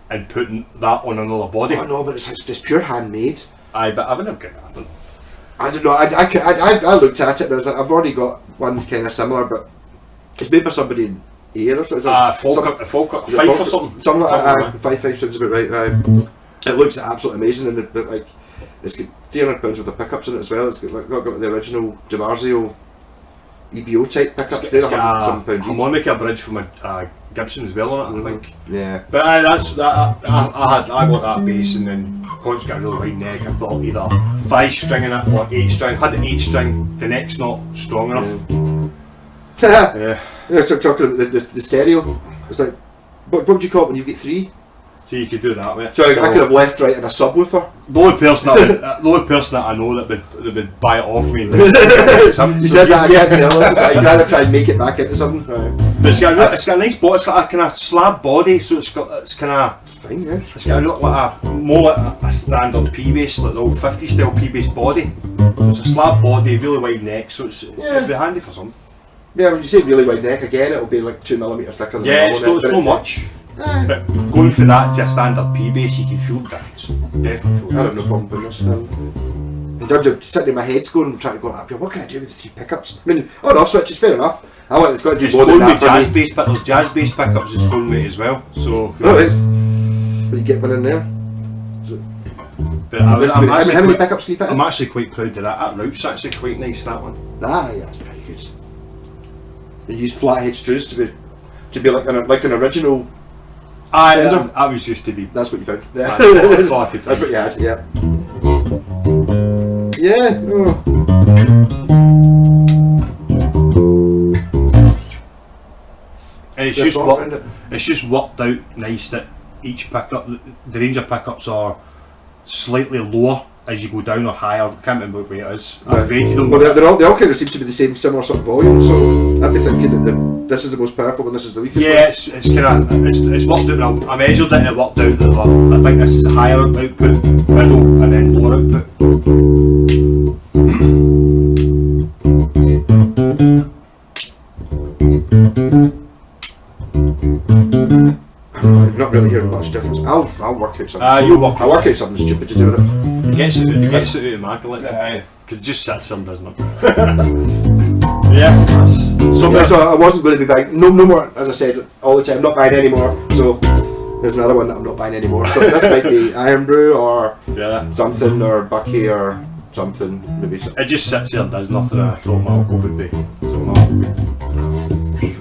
and putting that on another body.
Oh no, but it's pure handmade.
Aye, but I would never get that.
I don't know. I looked at it and I was like, I've already got one kind of similar, but it's made by somebody in here or something.
Fife or something.
Something like that. Fife sounds about right. It looks absolutely amazing, and it's got £300 worth of pickups in it as well. It's got the original DiMarzio EBO type pickups. They're £107 each.
Harmonica bridge from a Gibson as well on it, I think.
Yeah.
But I got that bass, and then because it's got a really wide neck, I thought either 5 string in it or 8 string. Had the 8 string, the neck's not strong enough.
Yeah. So talking about the stereo. It's like, what would you call it when you get 3?
So you could do that with it.
So I could have left, right, and a subwoofer.
The only person that I know that would buy it off me.
You said that I can't sell it. You can either try and make it back into something. Right.
But it's got a nice body. It's got a kind of slab body, so it's kind of.
Fine, yeah.
It's got more like a standard P bass, like the old 50 style P bass body. So it's a slab body, really wide neck, so it'd be handy for something.
Yeah, when you say really wide neck, again, it'll be like 2mm thicker than
it's not much. But going for that to a standard P bass, you can feel the difference. Definitely feel the
I have no problem with this. In terms of sitting in my head's going, trying to go up here, what can I do with the 3 pickups? I mean, on-off switch is fair enough. I want it's got to do more than that for me.
There's jazz bass pickups it's going with as well. So.
Oh, it is. But you get one in there. So,
but
how many pickups can you fit in?
I'm actually quite proud of that. That route's actually quite nice, that one.
Yeah, that's pretty good. You use flathead strews to be like an original.
I was used to be.
That's what you found. Yeah.
That's all I could
That's what you had. Yeah. Yeah. Oh.
And it's just worked out nice that each pickup, the range of pickups are slightly lower as you go down or higher. I can't remember what way it is. I've rated them.
Well, they all kind of seem to be the similar sort of volume. So I'd be thinking that this is the most powerful and this is the weakest.
Yeah, it's kind of it's worked out. I measured it. It worked out that I think this is a higher output, middle, and then lower output.
I'm not really hearing much difference. I'll work out something. I'll work out something stupid to do with it.
It gets it out of my collection because it just sits there and doesn't it? Yeah,
so I wasn't going to be buying no more. As I said all the time, I'm not buying anymore. So there's another one that I'm not buying anymore. So this might be Iron Brew or something or Bucky or something. Maybe something.
It just sits there and does nothing. I thought my uncle would be.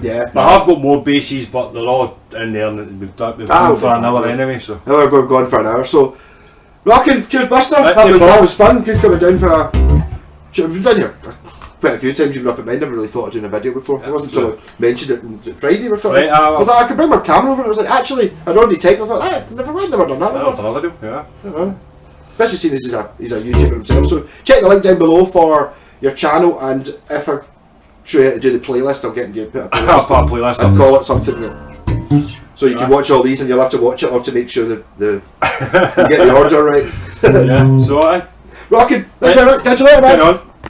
Yeah.
I have got more bases, but they're all in there and we've gone for an hour anyway. So
we've gone for an hour. So rocking. Cheers, Buster.
Right,
That was fun. Good coming down for a. We've done here quite a few times. You've been up at mine. Never really thought of doing a video before. It wasn't until I mentioned it on Friday. We thought I was like, I could bring my camera over. And I was like, actually, I'd already typed. I thought, never done that before.
Another video, yeah.
Especially seeing as he's a YouTuber himself. So check the link down below for your channel, and if I show you how to do the playlist, I'll get you put a playlist. I'll call it something that. So you can watch all these, and you'll have to watch it all to make sure that you get the order right.
Yeah. So
rocking. Thanks very much. Catch you later, man.